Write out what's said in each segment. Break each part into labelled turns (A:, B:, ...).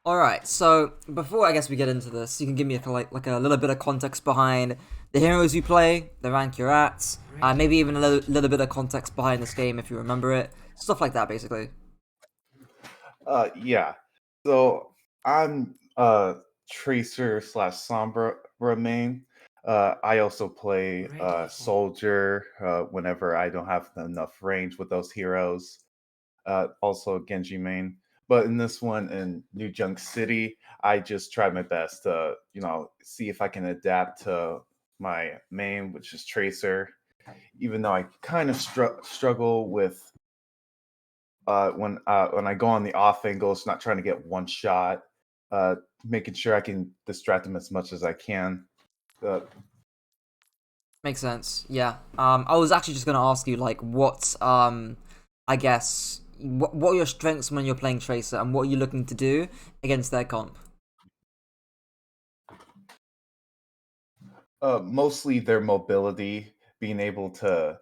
A: Alright, so before I guess we get into this, you can give me like a little bit of context behind the heroes you play, the rank you're at, maybe even a little bit of context behind this game if you remember it, stuff like that basically.
B: Yeah. So I'm Tracer slash Sombra main. I also play Soldier whenever I don't have enough range with those heroes. Also Genji main. But in this one in New Junk City, I just tried my best to, see if I can adapt to my main, which is Tracer. Even though I kind of struggle with when I go on the off angles, not trying to get one shot, making sure I can distract them as much as I can. Uh,
A: Makes sense, yeah. I was actually just gonna ask you, like, I guess, what are your strengths when you're playing Tracer, and what are you looking to do against their comp?
B: Mostly their mobility, being able to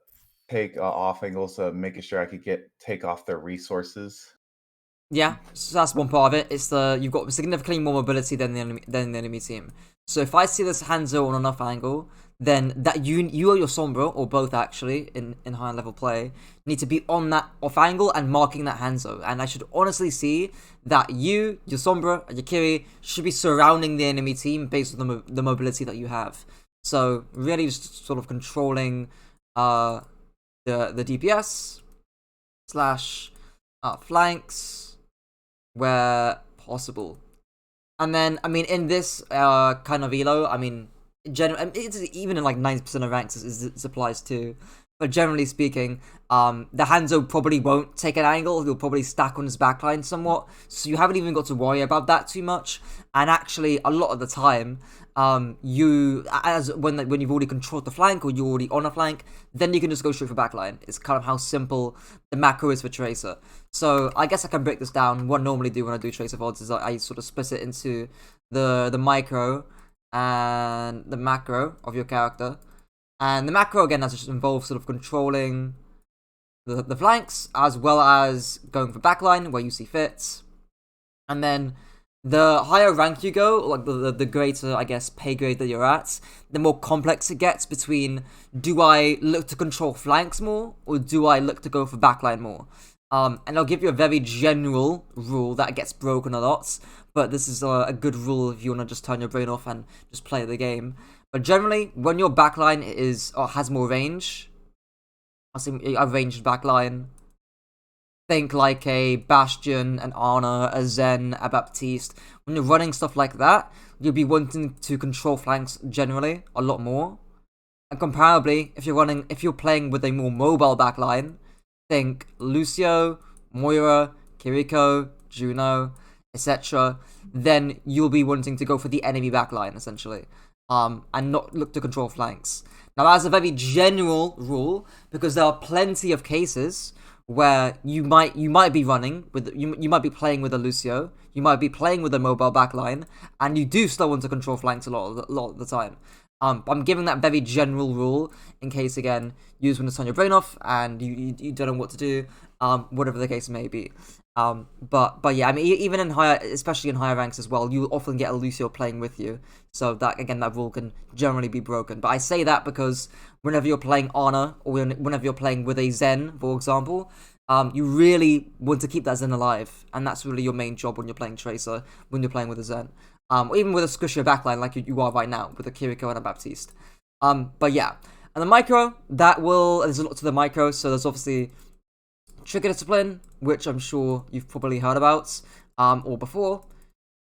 B: take off angles, making sure I could take off their resources.
A: Yeah, so that's one part of it. It's you've got significantly more mobility than the enemy team. So if I see this Hanzo on an off angle, then that you or your Sombra, or both actually, in higher level play, need to be on that off angle and marking that Hanzo. And I should honestly see that you, your Sombra, and your Kiri should be surrounding the enemy team based on the mobility that you have. So really just sort of controlling the DPS slash flanks where possible. And then, I mean, in this kind of elo, I mean, it's even in like 90% of ranks, it applies to. But generally speaking, the Hanzo probably won't take an angle. He'll probably stack on his backline somewhat. So you haven't even got to worry about that too much. And actually, a lot of the time, when you've already controlled the flank or you're already on a flank, then you can just go straight for backline. It's kind of how simple the macro is for Tracer. So I guess I can break this down. What I normally do when I do Tracer VODs is I sort of split it into the micro and the macro of your character. And the macro again has just involves sort of controlling the flanks as well as going for backline where you see fits. And then the higher rank you go, like the greater, I guess, pay grade that you're at, the more complex it gets between, do I look to control flanks more or do I look to go for backline more? And I'll give you a very general rule that gets broken a lot, but this is a good rule if you want to just turn your brain off and just play the game. But generally, when your backline is or has more range, I think a ranged backline, think like a Bastion, an Ana, a Zen, a Baptiste. When you're running stuff like that, you'll be wanting to control flanks generally a lot more. And comparably, if you're playing with a more mobile backline, think Lucio, Moira, Kiriko, Juno, etc. Then you'll be wanting to go for the enemy backline essentially, and not look to control flanks. Now that's a very general rule because there are plenty of cases where you might be running with you might be playing with a Lucio, you might be playing with a mobile backline, and you do still want to control flanks a lot of the time. I'm giving that very general rule in case again you just want to turn your brain off and you don't know what to do, whatever the case may be. But yeah, I mean even in higher, especially in higher ranks as well, you often get a Lucio playing with you. So that again, that rule can generally be broken. But I say that because whenever you're playing Ana or whenever you're playing with a Zen, for example, you really want to keep that Zen alive, and that's really your main job when you're playing Tracer, when you're playing with a Zen. Or even with a squishier backline like you are right now with a Kiriko and a Baptiste. But yeah, and the micro there's a lot to the micro. So there's obviously trigger discipline, which I'm sure you've probably heard about, or before.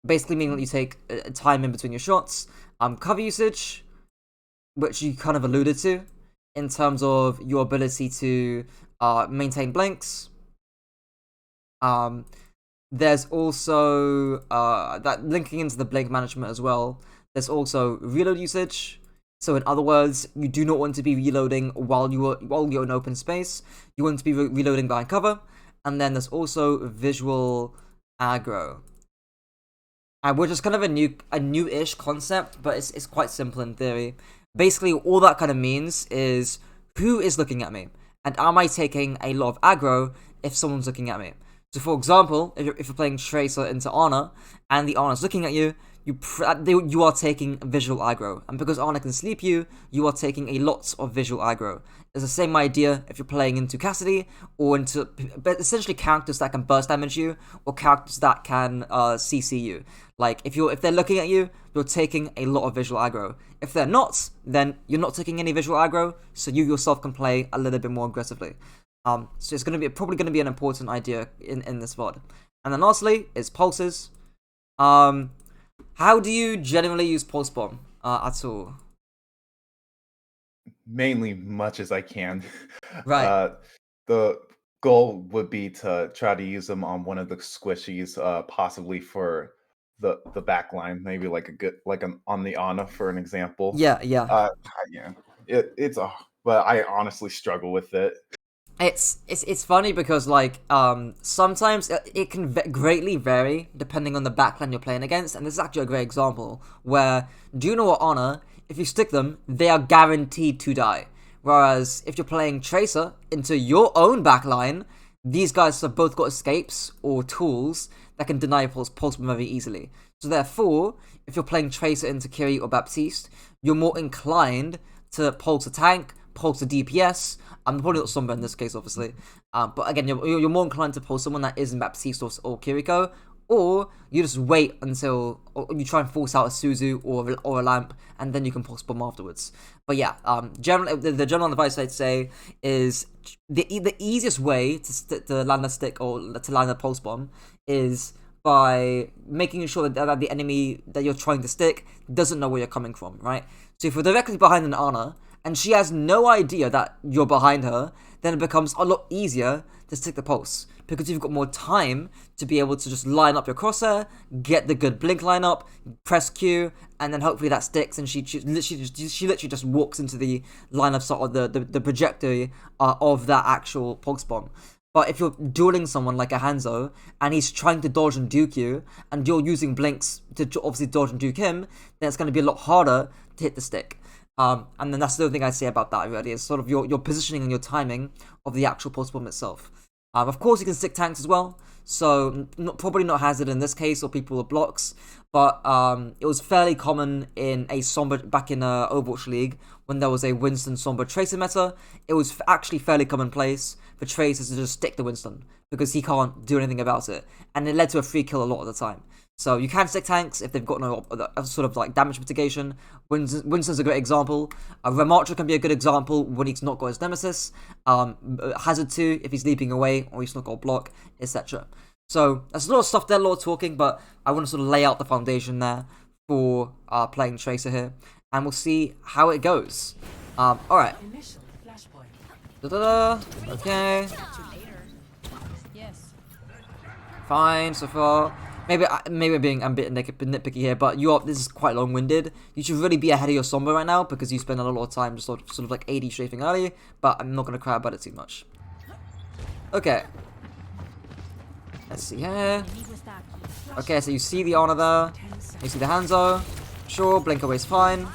A: Basically meaning that you take time in between your shots. Cover usage, which you kind of alluded to, in terms of your ability to maintain blinks. There's also that linking into the blink management as well. There's also reload usage. So in other words, you do not want to be reloading while you're in open space. You want to be reloading behind cover. And then there's also visual aggro, which is kind of a new-ish concept, but it's quite simple in theory. Basically, all that kind of means is who is looking at me, and am I taking a lot of aggro if someone's looking at me? So, for example, if you're playing Tracer into Ana, and the Ana's looking at you, you are taking visual aggro, and because Ana can sleep you, you are taking a lot of visual aggro. It's the same idea if you're playing into Cassidy or into, but essentially characters that can burst damage you or characters that can CC you. Like if they're looking at you, you're taking a lot of visual aggro. If they're not, then you're not taking any visual aggro, so you yourself can play a little bit more aggressively. So it's probably gonna be an important idea in this VOD. And then lastly is pulses. How do you generally use pulse bomb at all?
B: Mainly much as I can.
A: Right.
B: The goal would be to try to use them on one of the squishies, possibly for the back line, maybe like on the Ana for an example.
A: Yeah.
B: Yeah, it's a but I honestly struggle with it.
A: It's funny because like sometimes it can greatly vary depending on the backline you're playing against, and this is actually a great example where do you know what Ana, if you stick them, they are guaranteed to die. Whereas if you're playing Tracer into your own backline, these guys have both got escapes or tools that can deny pulse bomb very easily. So therefore, if you're playing Tracer into Kiri or Baptiste, you're more inclined to pulse a tank, pulse a DPS. I'm probably not Sombra in this case, obviously. But again, you're more inclined to pulse someone that isn't Baptiste or Kiriko, or you just wait until you try and force out a Suzu or a Lamp, and then you can pulse bomb afterwards. But yeah, generally the general advice I'd say is the easiest way to land a stick or to land a pulse bomb is by making sure that the enemy that you're trying to stick doesn't know where you're coming from, right? So if you're directly behind an Ana, and she has no idea that you're behind her, then it becomes a lot easier to stick the pulse, because you've got more time to be able to just line up your crosshair, get the good blink line up, press Q, and then hopefully that sticks, and she literally just walks into the line of sort of the trajectory of that actual pulse bomb. But if you're dueling someone like a Hanzo, and he's trying to dodge and duke you, and you're using blinks to obviously dodge and duke him, then it's going to be a lot harder to hit the stick. And then that's the other thing I say about that, really, is sort of your positioning and your timing of the actual pulse bomb itself. Of course, you can stick tanks as well, so probably not Hazard in this case, or people with blocks, but it was fairly common in a Sombra, back in Overwatch League, when there was a Winston Sombra Tracer meta. It was actually fairly commonplace for Tracers to just stick the Winston, because he can't do anything about it, and it led to a free kill a lot of the time. So you can stick tanks if they've got no sort of like damage mitigation. Winston's a great example. Ramattra can be a good example when he's not got his Nemesis. Hazard 2 if he's leaping away or he's not got a block, etc. So there's a lot of stuff there, a lot of talking, but I want to sort of lay out the foundation there for playing Tracer here, and we'll see how it goes. Alright. Okay. Fine so far. Maybe I'm being a bit nitpicky here, but this is quite long-winded. You should really be ahead of your Sombra right now, because you spend a lot of time just sort of like AD strafing early, but I'm not going to cry about it too much. Okay. Let's see here. Okay, so you see the Ana there. You see the Hanzo. Sure, blink away is fine.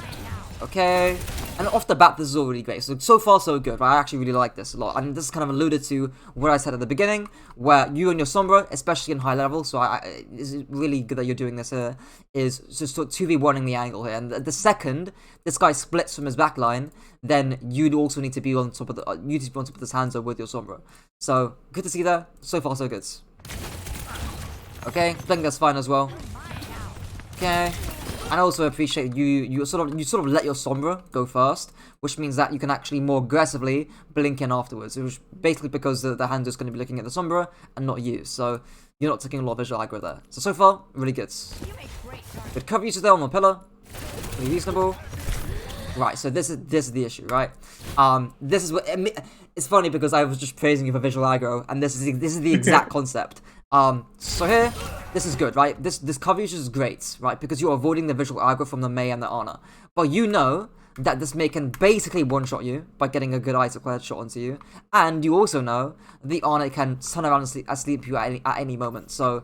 A: Okay. And off the bat, this is all really great. So far, so good. I actually really like this a lot. And this is kind of alluded to what I said at the beginning, where you and your Sombra, especially in high level, so it's really good that you're doing this here, is just 2v1ing the angle here. And the second this guy splits from his backline, then you'd also need to be on top of this Hanzo with your Sombra. So, good to see that. So far, so good. Okay, blink that's fine as well. Okay. And I also appreciate you sort of let your Sombra go first, which means that you can actually more aggressively blink in afterwards. Which basically because the Hanzo's going to be looking at the Sombra and not you, so you're not taking a lot of visual aggro there. So far, really good. Good cover usage there on the pillar, pretty reasonable. Right, so this is the issue, right? This is what it's funny because I was just praising you for visual aggro, and this is the exact concept. So here, this is good, right? This cover usage is great, right? Because you're avoiding the visual aggro from the Mei and the Ana. But you know that this Mei can basically one-shot you by getting a good Isaac headshot onto you. And you also know the Ana can turn around and sleep you at any moment. So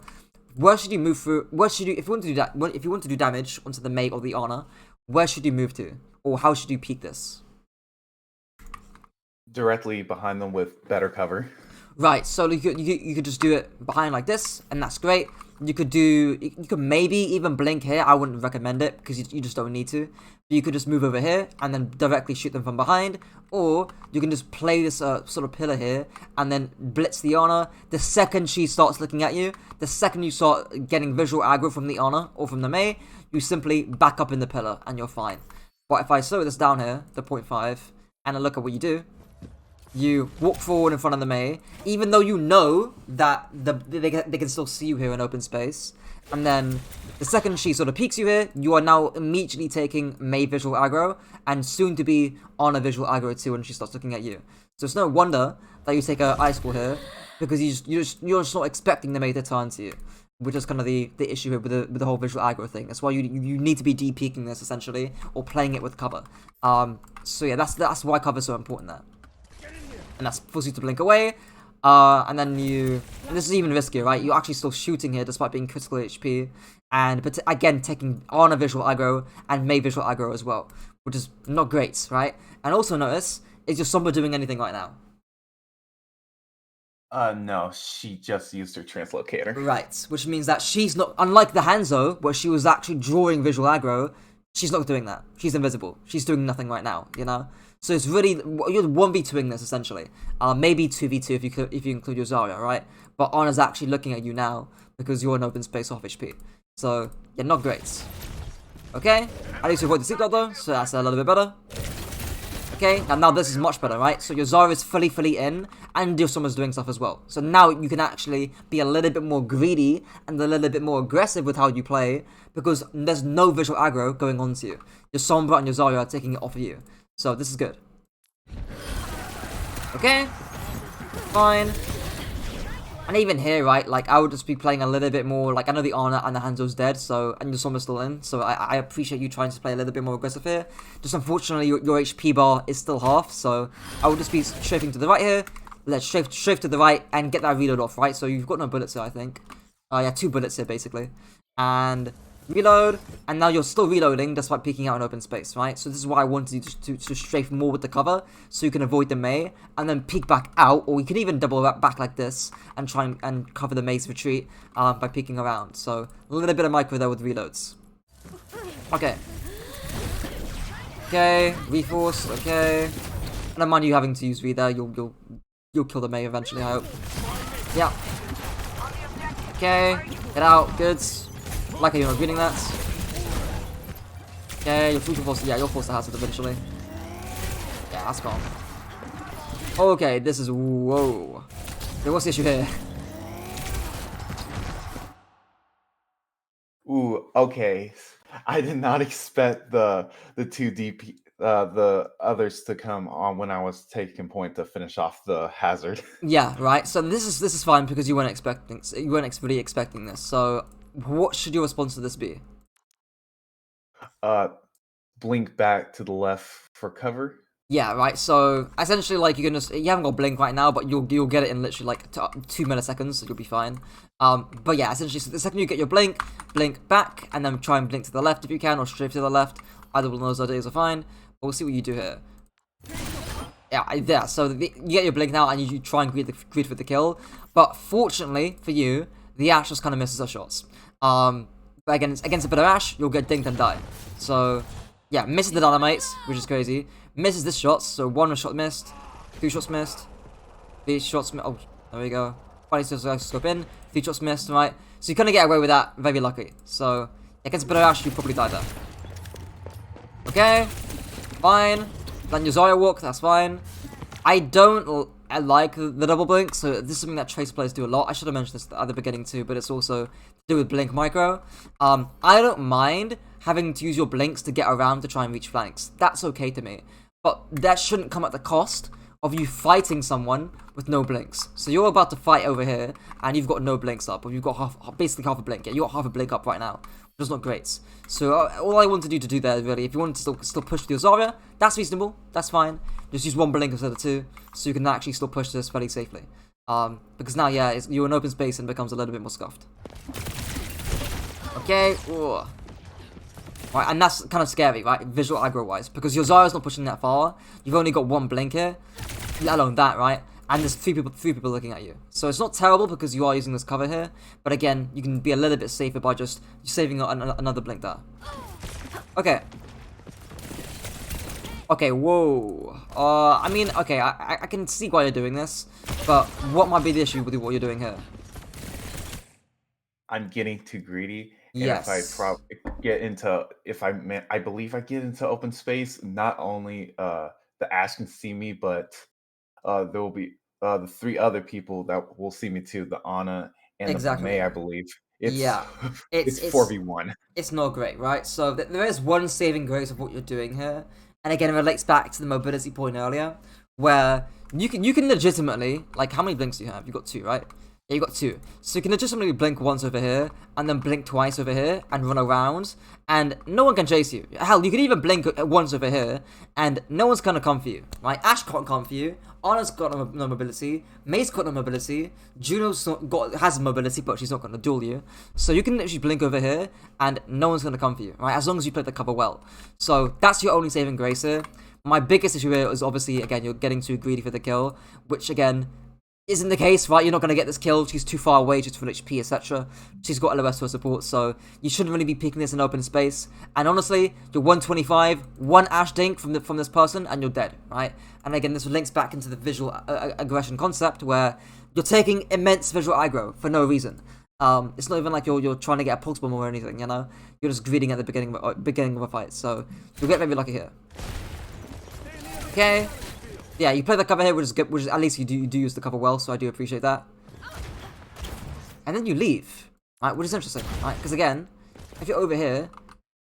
A: where should you move through? Where should you, if you want to do that, if you want to do damage onto the Mei or the Ana, where should you move to? Or how should you peek this?
B: Directly behind them with better cover.
A: Right, so you could just do it behind like this, and that's great. You could maybe even blink here. I wouldn't recommend it because you just don't need to. But you could just move over here and then directly shoot them from behind, or you can just play this sort of pillar here and then blitz the Ana. The second she starts looking at you, the second you start getting visual aggro from the Ana or from the Mei, you simply back up in the pillar and you're fine. But if I slow this down here, the 0.5, and I look at what you do, you walk forward in front of the Mei, even though you know that they can still see you here in open space. And then the second she sort of peeks you here, you are now immediately taking Mei visual aggro, and soon to be on a visual aggro too when she starts looking at you. So it's no wonder that you take a ice ball here, because you're just not expecting the Mei to turn to you, which is kind of the issue here with the whole visual aggro thing. That's why you need to be de-peeking this essentially, or playing it with cover. So yeah, that's why cover is so important there. And that's forces you to blink away, and then and this is even riskier, right? You're actually still shooting here despite being critical HP, but again taking on a visual aggro and Mei visual aggro as well, which is not great, right? And also notice, is your Sombra doing anything right now?
B: No, she just used her translocator.
A: Right, which means that she's not, unlike the Hanzo, where she was actually drawing visual aggro, she's not doing that. She's invisible. She's doing nothing right now, you know? So it's really, you're 1v2ing this essentially. Maybe 2v2 if you include your Zarya, right? But Ana's actually looking at you now because you're in open space off HP. So, yeah, not great. Okay, I need to avoid the sleep dot though, so that's a little bit better. Okay, now this is much better, right? So your Zarya is fully in, and your Sombra's doing stuff as well. So now you can actually be a little bit more greedy and a little bit more aggressive with how you play, because there's no visual aggro going on to you. Your Sombra and your Zarya are taking it off of you. So this is good. Okay, fine. And even here, right, like, I would just be playing a little bit more, like, I know the Ana and the Hanzo's dead, so, and your Sombra's still in, so I appreciate you trying to play a little bit more aggressive here. Just unfortunately, your HP bar is still half, so I would just be strafing to the right here. Let's strafe to the right and get that reload off, right? So you've got no bullets here, I think. Yeah, 2 bullets here, basically. And reload, and now you're still reloading despite peeking out in open space, right? So this is why I wanted you to strafe more with the cover, so you can avoid the Mei, and then peek back out, or you can even double back like this, and try and cover the Mei's retreat by peeking around. So a little bit of micro there with reloads. Okay. Okay, reforce, okay. I don't mind you having to use re there, you'll kill the Mei eventually, I hope. Yeah. Okay, get out, good. Like you're not reading that. Okay, you're forced. Yeah, you're forced to hazard eventually. Yeah, that's gone. Okay, this is whoa. Okay, what's the issue here?
B: Ooh, okay. I did not expect the 2 DP the others to come on when I was taking point to finish off the hazard.
A: Yeah, right. So this is fine because you weren't really expecting this. So what should your response to this be?
B: Blink back to the left for cover.
A: Yeah, right. So essentially, like, you haven't got blink right now, but you'll get it in literally like 2 milliseconds, so you'll be fine. But yeah, essentially, so the second you get your blink back, and then try and blink to the left if you can, or strafe to the left. Either one of those ideas are fine. But we'll see what you do here. Yeah. So you get your blink now, and you try and greed for the kill. But fortunately for you, the Ashe just kind of misses her shots. But against a bit of Ashe, you'll get dinked and die. So yeah, misses the dynamites, which is crazy. Misses this shot, so 1 shot missed, 2 shots missed, 3 shots missed. Oh, there we go. 20 shots scope in, 3 shots missed, right? So you kind of get away with that, very lucky. So against a bit of Ashe, you probably die there. Okay, fine. Then your Zarya walk, that's fine. I don't like the double blink, so this is something that Tracer players do a lot. I should have mentioned this at the beginning too, but it's also to do with blink micro. I don't mind having to use your blinks to get around to try and reach flanks. That's okay to me. But that shouldn't come at the cost of you fighting someone with no blinks. So you're about to fight over here, and you've got no blinks up, or you've got basically half a blink. Yeah, you got half a blink up right now, which is not great. So all I wanted you to do there, really, if you want to still push with your Zarya, that's reasonable, that's fine. Just use 1 blink instead of 2, so you can actually still push this fairly safely. Because now, yeah, you're in open space and becomes a little bit more scuffed. Okay, ooh. Right, and that's kind of scary, right, visual aggro-wise, because your Zarya's not pushing that far. You've only got 1 blink here, let alone that, right? and there's three people looking at you. So it's not terrible because you are using this cover here, but again, you can be a little bit safer by just saving another blink there. Okay. Okay, whoa. I mean, okay, I can see why you're doing this, but what might be the issue with what you're doing here?
B: I'm getting too greedy. And
A: Yes.
B: if I get into, I believe I get into open space, not only the Ash can see me, but there will be the three other people that will see me too, the Ana and
A: Exactly.
B: the Mei, I believe. It's
A: Yeah.
B: it's 4v1.
A: It's not great, right? So there is one saving grace of what you're doing here, and again, it relates back to the mobility point earlier, where you can legitimately, like, how many blinks do you have? You got 2, right? Yeah, you got 2. So you can legitimately blink once over here, and then blink twice over here, and run around, and no one can chase you. Hell, you can even blink once over here, and no one's gonna come for you, right? Ash can't come for you. Ana's got no mobility. Mei's got no mobility. Juno's has mobility, but she's not gonna duel you. So you can literally blink over here, and no one's gonna come for you, right? As long as you play the cover well. So that's your only saving grace here. My biggest issue here is obviously, again, you're getting too greedy for the kill, which again isn't the case, right? You're not going to get this kill. She's too far away, she's full HP, etc. She's got LOS to her support, so you shouldn't really be picking this in open space. And honestly, you're 125, one Ash Dink from this person, and you're dead, right? And again, this links back into the visual aggression concept, where you're taking immense visual aggro for no reason. It's not even like you're trying to get a pulse bomb or anything, you know? You're just greeting at the beginning of a fight, so you'll get very lucky here. Okay. Yeah, you play the cover here, which is good, which is, at least you do use the cover well, so I do appreciate that. And then you leave, right? Which is interesting, right? Because again, if you're over here,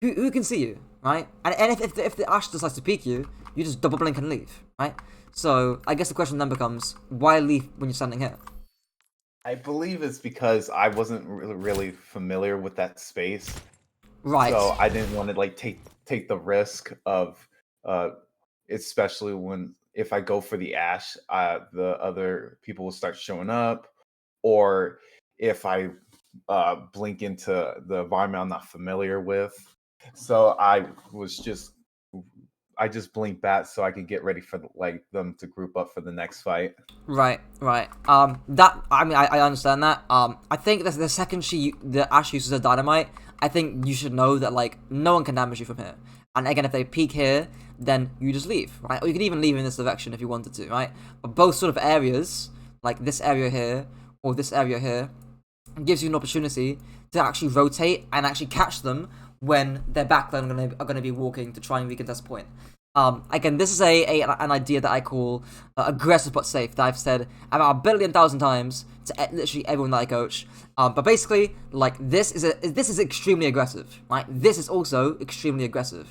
A: who can see you, right? And if the Ash decides to peek you, you just double blink and leave, right? So I guess the question then becomes, why leave when you're standing here?
B: I believe it's because I wasn't really familiar with that space,
A: Right.
B: so I didn't want to like take the risk of, especially if I go for the Ash, the other people will start showing up, or if I blink into the environment I'm not familiar with. So I just blinked back so I could get ready for them to group up for the next fight.
A: Right. That, I mean, I understand that. I think that the second the Ash uses a dynamite, I think you should know that, like, no one can damage you from here. And again, if they peek here, then you just leave, right? Or you could even leave in this direction if you wanted to, right? But both sort of areas, like this area here or this area here, gives you an opportunity to actually rotate and actually catch them when their backline are gonna be walking to try and recontest point. Again, this is an idea that I call aggressive but safe, that I've said about 1,000,000,000 times to literally everyone that I coach. But basically, like, this is extremely aggressive, right? This is also extremely aggressive.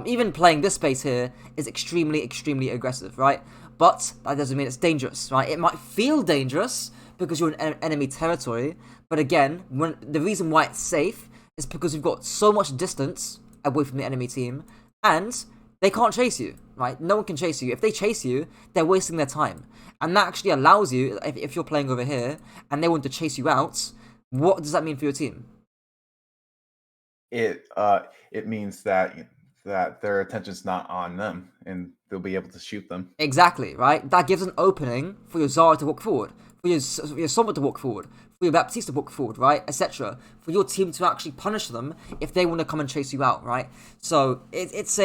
A: Even playing this space here is extremely aggressive, right? But that doesn't mean it's dangerous, right? It might feel dangerous because you're in enemy territory, but again, the reason why it's safe is because you've got so much distance away from the enemy team, and they can't chase you, right? No one can chase you. If they chase you, they're wasting their time. And that actually allows you, if you're playing over here, and they want to chase you out, what does that mean for your team?
B: It means that their attention's not on them, and they'll be able to shoot them.
A: Exactly, right? That gives an opening for your Zara to walk forward, for your Sombra to walk forward, for your Baptiste to walk forward, right? Etc. For your team to actually punish them if they want to come and chase you out, right? So it's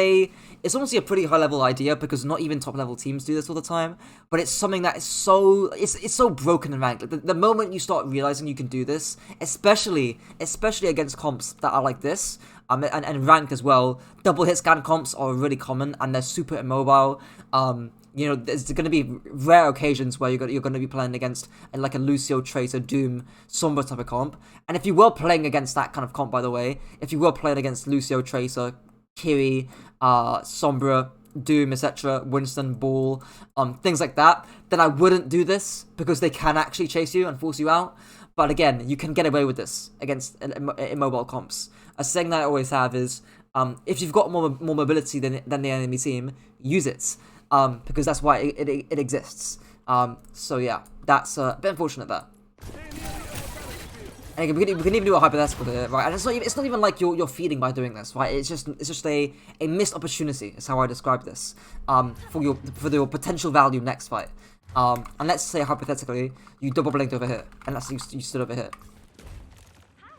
A: honestly a pretty high level idea, because not even top level teams do this all the time. But it's something that is so broken in ranked. Like, the moment you start realizing you can do this, especially against comps that are like this, and ranked as well, double hit scan comps are really common, and they're super immobile. You know, there's going to be rare occasions where you're going to be playing against like a Lucio, Tracer, Doom, Sombra type of comp. And if you were playing against that kind of comp, by the way, if you were playing against Lucio, Tracer, Kiri, Sombra, Doom, etc., Winston, Ball, things like that, then I wouldn't do this, because they can actually chase you and force you out. But again, you can get away with this against immobile comps. A saying that I always have is, if you've got more mobility than the enemy team, use it. Because that's why it exists. So yeah, that's a bit unfortunate there. And again, we can even do a hypothetical here, right? And it's not even like you're feeding by doing this, right? It's just a missed opportunity, is how I describe this. For your potential value next fight. And let's say hypothetically you double blinked over here, and that's you stood over here,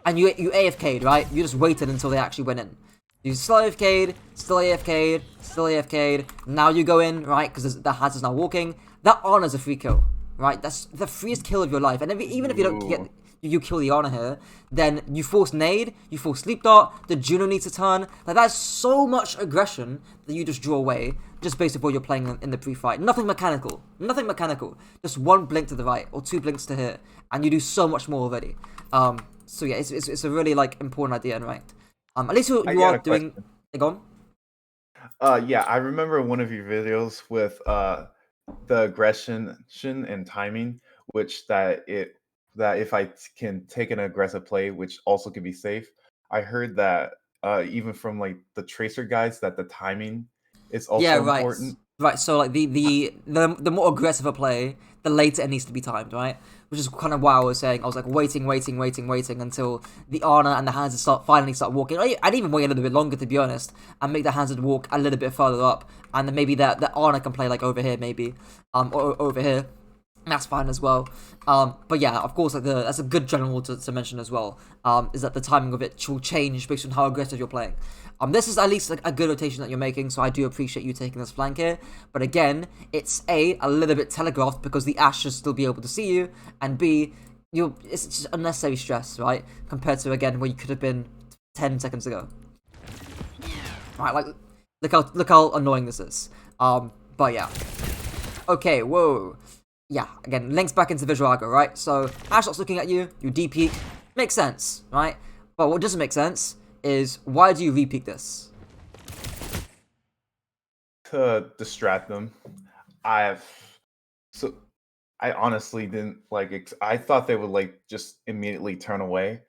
A: and you AFK'd, right? You just waited until they actually went in. You still AFK'd, still AFK'd, still AFK'd. Now you go in, right? Because the Haz is now walking. That Ana's a free kill, right? That's the freest kill of your life. And even if you don't get, you kill the Ana here, then you force nade, you force sleep dart. The Juno needs to turn. Like that's so much aggression that you just draw away just based on what you're playing in the pre-fight. Nothing mechanical, nothing mechanical. Just one blink to the right or two blinks to here, and you do so much more already. So yeah, it's a really like important idea and ranked. At least you are doing. Go
B: on. Yeah, I remember one of your videos with the aggression and timing, which that if I can take an aggressive play, which also can be safe. I heard that even from like the tracer guys that the timing is also important.
A: Right, so like the more aggressive a play, the later it needs to be timed, right? Which is kind of why I was saying. I was like waiting until the Ana and the Hands finally start walking. I'd even wait a little bit longer, to be honest, and make the Hands walk a little bit further up, and then maybe the Ana can play like over here, maybe, or over here. That's fine as well. But yeah, of course, like that's a good general to mention as well. Is that the timing of it will change based on how aggressive you're playing. This is at least like a good rotation that you're making, so I do appreciate you taking this flank here. But again, it's a little bit telegraphed because the Ashe should still be able to see you, and B, it's just unnecessary stress, right? Compared to again where you could have been 10 seconds ago. Right, like look how annoying this is. But yeah. Okay, whoa. Yeah, again, links back into visual aggro, right? So, Ashe starts looking at you, you D-peek, makes sense, right? But what doesn't make sense is, why do you re-peek this?
B: To distract them. I honestly didn't, like, I thought they would, like, just immediately turn away.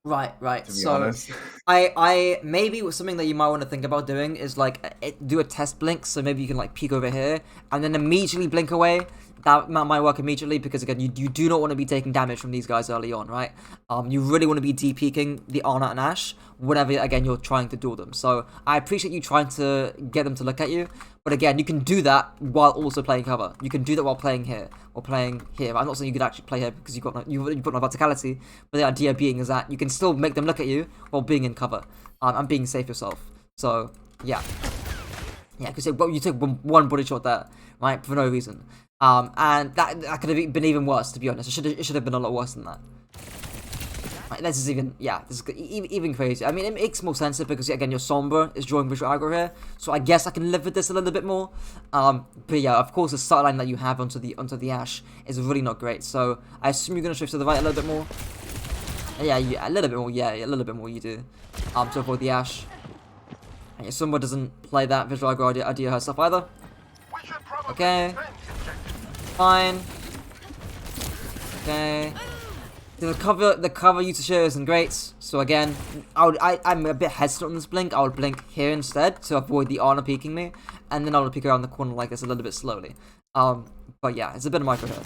A: Right.
B: To be honest.
A: I maybe something that you might want to think about doing is, like, do a test blink, so maybe you can, like, peek over here, and then immediately blink away. That might work immediately, because again, you do not want to be taking damage from these guys early on, right? You really want to be de-peeking the Ana and Ashe whenever, again, you're trying to duel them. So, I appreciate you trying to get them to look at you, but again, you can do that while also playing cover. You can do that while playing here, or playing here. I'm not saying you could actually play here, because you've got no verticality, but the idea being is that you can still make them look at you while being in cover, and being safe yourself. So, yeah. Yeah, because you took one body shot there, right, for no reason. And that could have been even worse, to be honest. It should have been a lot worse than that. Right, this is even, yeah, this is even crazy. I mean, it makes more sense because, again, your Sombra is drawing visual aggro here, so I guess I can live with this a little bit more. But yeah, of course, the start line that you have onto the Ashe is really not great. So I assume you're gonna shift to the right a little bit more. Yeah, a little bit more. Yeah, a little bit more you do. To avoid the Ashe. And your Sombra doesn't play that visual aggro idea herself either. Okay. Fine. Okay. The cover you to share isn't great. So again, I'm a bit hesitant on this blink. I would blink here instead to avoid the Ana peeking me, and then I would peek around the corner like this a little bit slowly. But yeah, it's a bit of micro here.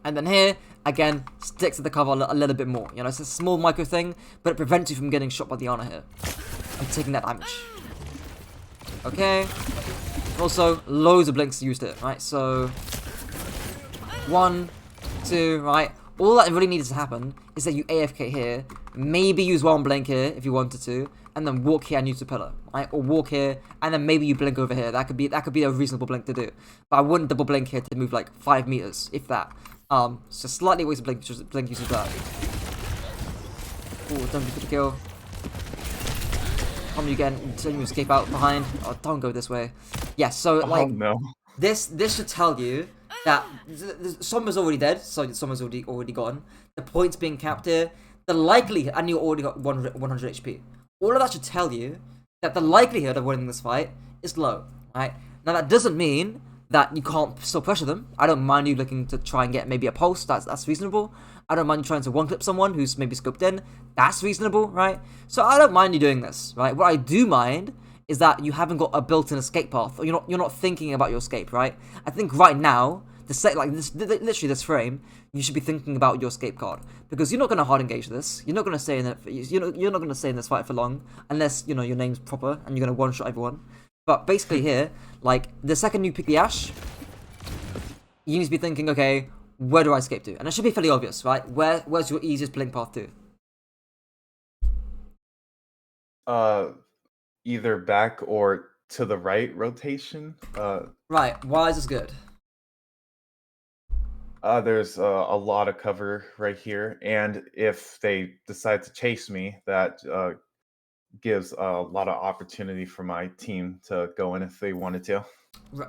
A: And then here, again, stick to the cover a little bit more. You know, it's a small micro thing, but it prevents you from getting shot by the Ana here. I'm taking that damage. Okay. Also, loads of blinks used it, right? So 1, 2, right? All that really needed to happen is that you AFK here, maybe use one blink here if you wanted to, and then walk here and use the pillar, right? Or walk here, and then maybe you blink over here. That could be a reasonable blink to do. But I wouldn't double blink here to move like 5 meters, if that. So slightly waste of blink usage that. Ooh, don't get the kill. You again, so you escape out behind. Oh, don't go this way. Yeah, so like
B: no.
A: This should tell you that Sombra's already dead, so Sombra's already gone. The points being capped here, the likelihood, and you already got 100 HP. All of that should tell you that the likelihood of winning this fight is low, right? Now that doesn't mean that you can't still pressure them. I don't mind you looking to try and get maybe a pulse, that's reasonable. I don't mind you trying to one-clip someone who's maybe scoped in, that's reasonable, right? So I don't mind you doing this, right? What I do mind is that you haven't got a built-in escape path, or you're not thinking about your escape, right? I think right now, literally this frame, you should be thinking about your escape card, because you're not going to hard engage this. You're not going to stay in it. You're not going to stay in this fight for long, unless your name's proper and you're going to one-shot everyone. But basically here, like the second you pick the Ashe, you need to be thinking, okay, where do I escape to? And it should be fairly obvious, right? Where's your easiest blink path to?
B: Either back or to the right rotation.
A: Right, why is this good?
B: There's a lot of cover right here, and if they decide to chase me, that gives a lot of opportunity for my team to go in if they wanted to.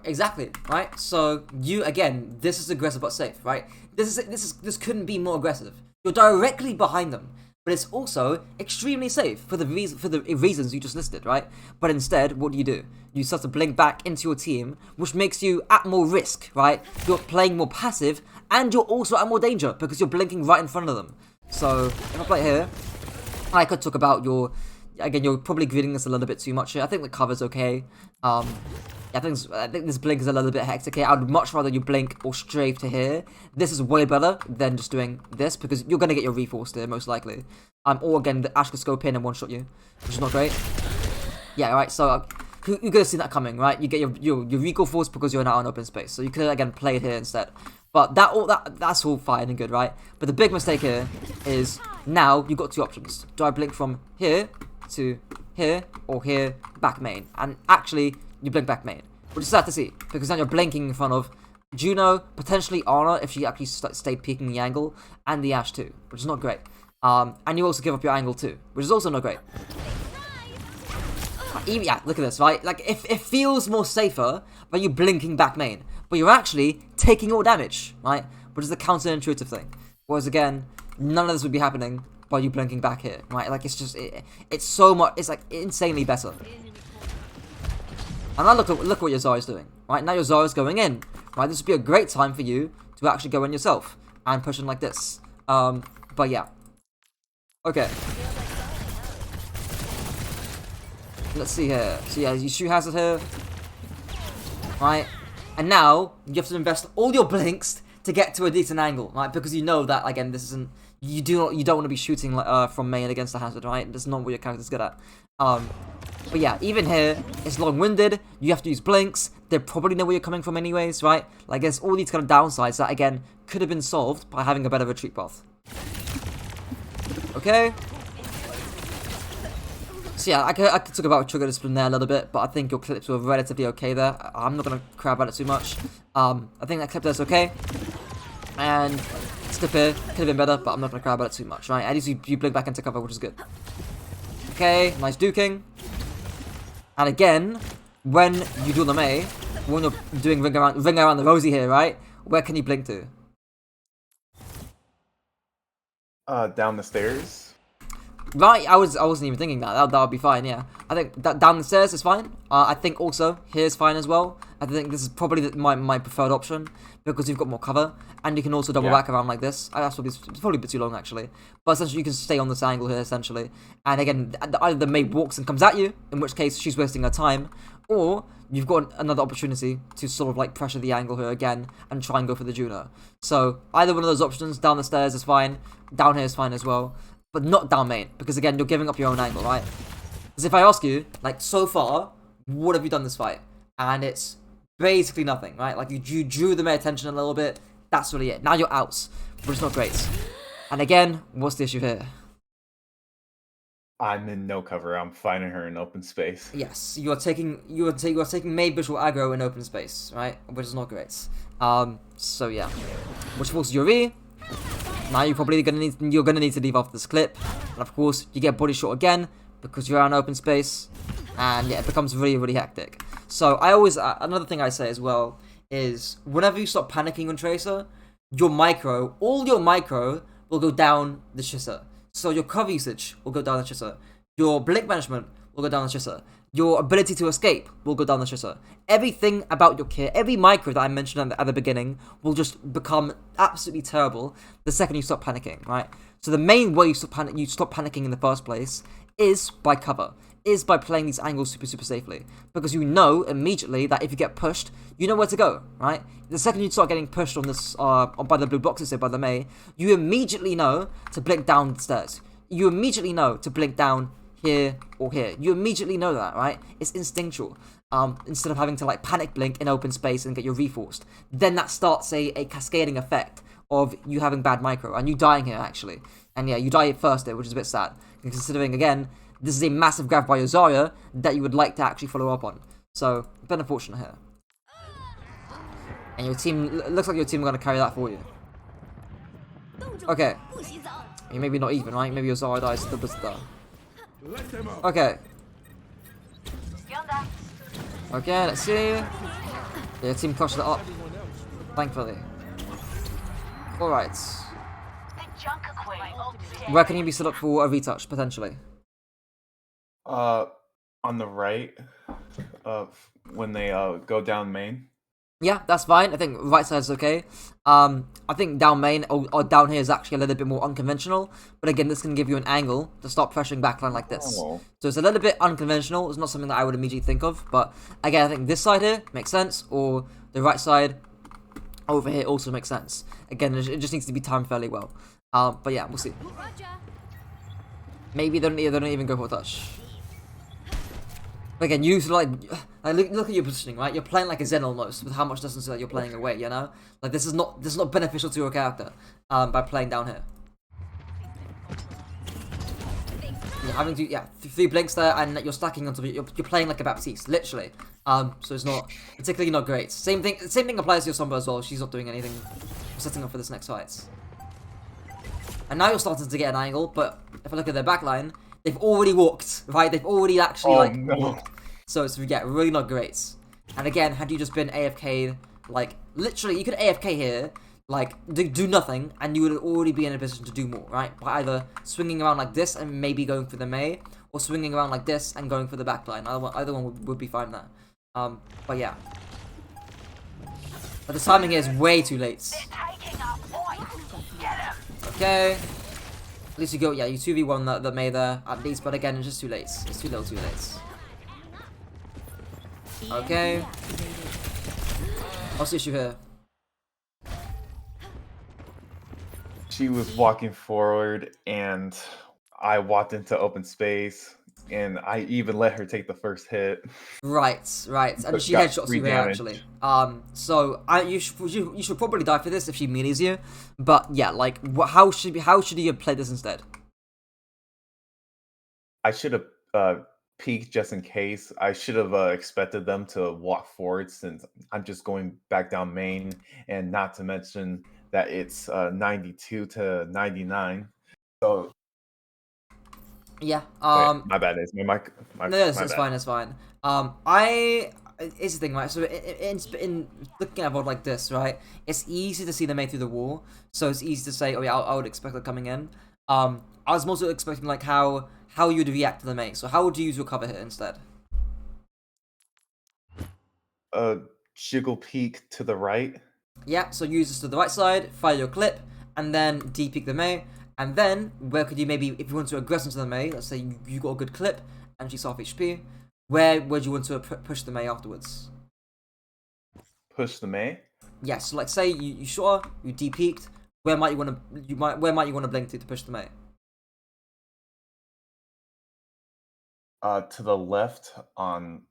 A: Exactly, right? So you again, this is aggressive but safe, right? This couldn't be more aggressive. You're directly behind them, but it's also extremely safe for the reasons you just listed, right? But instead, what do? You start to blink back into your team, which makes you at more risk, right? You're playing more passive, and you're also at more danger because you're blinking right in front of them. So if I play here, I could talk about your. Again, you're probably greeting this a little bit too much here. I think the cover's okay. I think this blink is a little bit hectic here. I would much rather you blink or strafe to here. This is way better than just doing this because you're going to get your reforced here, most likely. Or again, the Ash could scope in and one-shot you, which is not great. Yeah, right, so you're going to see that coming, right? You get your recall force because you're now in open space. So you could, again, play it here instead. But that's all fine and good, right? But the big mistake here is now you've got two options. Do I blink from here to here or here back main? And actually, you blink back main, which is sad to see because then you're blinking in front of Juno, potentially Ana if she actually stayed peeking the angle, and the Ashe too, which is not great. And you also give up your angle too, which is also not great. Yeah, look at this, right? Like, it feels more safer by you blinking back main, but you're actually taking all damage, right? Which is the counterintuitive thing. Whereas again, none of this would be happening by you blinking back here, right? Like, it's just, it's so much, it's like insanely better. And now look what your Zarya's doing, right? Now your Zarya's going in, right? This would be a great time for you to actually go in yourself and push in like this. But yeah. Okay. Let's see here. So yeah, you Shu Hazard here, right? And now you have to invest all your blinks to get to a decent angle, right? Because you know that again, this isn't. You don't want to be shooting from main against the Hazard, right? That's not what your character's good at. But yeah, even here, it's long-winded. You have to use blinks. They probably know where you're coming from anyways, right? Like, there's all these kind of downsides that again could have been solved by having a better retreat path. Okay. So yeah, I could talk about trigger discipline there a little bit, but I think your clips were relatively okay there. I'm not gonna cry about it too much. I think that clip there's okay. And slip here could have been better, but I'm not gonna cry about it too much, right? At least you blink back into cover, which is good. Okay, nice duking. And again, when you do the Mei, when you're doing ring around the rosy here, right? Where can you blink to?
B: Down the stairs.
A: Right, I wasn't even thinking that. That would be fine, yeah. I think that down the stairs is fine. I think also here's fine as well. I think this is probably my preferred option because you've got more cover and you can also double back around like this. That's probably a bit too long actually, but essentially you can stay on this angle here essentially. And again, either the Mei walks and comes at you, in which case she's wasting her time, or you've got another opportunity to sort of like pressure the angle here again and try and go for the Juno. So either one of those options, down the stairs is fine, down here is fine as well. But not down main, because again, you're giving up your own angle, right? Because if I ask you, like, so far, what have you done this fight? And it's basically nothing, right? Like, you drew the Mei attention a little bit, that's really it. Now you're out, which is not great. And again, what's the issue here?
B: I'm in no cover, I'm finding her in open space.
A: Yes, you are taking Mei visual aggro in open space, right? Which is not great. So yeah. Which forces your E. Now you're probably gonna need to leave off this clip, and of course you get body shot again because you're out in open space, and yeah, it becomes really hectic. So I always another thing I say as well is whenever you stop panicking on Tracer, all your micro will go down the shitter. So your cover usage will go down the shitter. Your blink management will go down the shitter. Your ability to escape will go down the shitter. Everything about your kit, every micro that I mentioned at the beginning, will just become absolutely terrible the second you stop panicking, right? So the main way you stop panicking in the first place is by cover, is by playing these angles super safely. Because you know immediately that if you get pushed, you know where to go, right? The second you start getting pushed on this, by the blue boxes here, by the Mei, you immediately know to blink down the stairs. You immediately know to blink down here, or here. You immediately know that, right? It's instinctual. Instead of having to like panic blink in open space and get your reforced. Then that starts a cascading effect of you having bad micro and you dying here actually. And yeah, you die first here, which is a bit sad. And considering again, this is a massive grab by your Zarya that you would like to actually follow up on. So, a bit unfortunate here. And your team, looks like your team are going to carry that for you. Okay. Maybe not even, right? Maybe your Zarya dies to the Blizzard. Okay. Okay, let's see. Your team crushed it up. Thankfully. Alright. Where can you be set up for a retouch, potentially?
B: On the right, when they go down main.
A: Yeah, that's fine. I think right side's okay. I think down main or down here is actually a little bit more unconventional. But again, this can give you an angle to start pressuring backline like this.
B: Oh.
A: So it's a little bit unconventional. It's not something that I would immediately think of. But again, I think this side here makes sense. Or the right side over here also makes sense. Again, it just needs to be timed fairly well. But yeah, we'll see. Maybe they don't even go for a touch. But again, you like look at your positioning, right? You're playing like a Zen almost, with how much distance that you're playing away. You know, like this is not beneficial to your character by playing down here. You're having to 3 blinks there, and you're stacking onto you're playing like a Baptiste, literally. So it's not particularly not great. Same thing applies to your Sombra as well. She's not doing anything, setting up for this next fight. And now you're starting to get an angle, but if I look at their backline, they've already walked, right? They've already actually walked. So it's really not great. And again, had you just been AFK, like literally, you could AFK here, like do nothing, and you would already be in a position to do more, right? By either swinging around like this and maybe going for the Mei, or swinging around like this and going for the backline. Either one would be fine there. But yeah. But the timing here is way too late. Okay. At least you go, you 2v1 the Mei there, at least, but again, it's just too late. It's too little too late. Okay. What's the issue here?
B: She was walking forward, and I walked into open space, and I even let her take the first hit.
A: Right. And she headshots you here, actually. So you should probably die for this if she melees you. But yeah, like, how should you play this instead?
B: I should have peeked just in case. I should have expected them to walk forward, since I'm just going back down main, and not to mention that it's 92 to 99. So
A: yeah.
B: wait, my bad. It's my
A: no, it's fine. It's fine. It's the thing, right? So in looking at a VOD like this, right, it's easy to see the Mei through the wall. So it's easy to say, oh yeah, I would expect her coming in. I was mostly expecting like how you'd react to the Mei. So how would you use your cover here instead?
B: Jiggle peek to the right.
A: Yeah, so use this to the right side, fire your clip, and then D-peek the Mei. And then, where could you maybe, if you want to aggress into the Mei, let's say you got a good clip, and she's half HP, where would you want to push the Mei afterwards?
B: Push the Mei?
A: Yeah, so like say you shot her, you D-peeked, where might you want to blink to push the Mei?
B: To the left on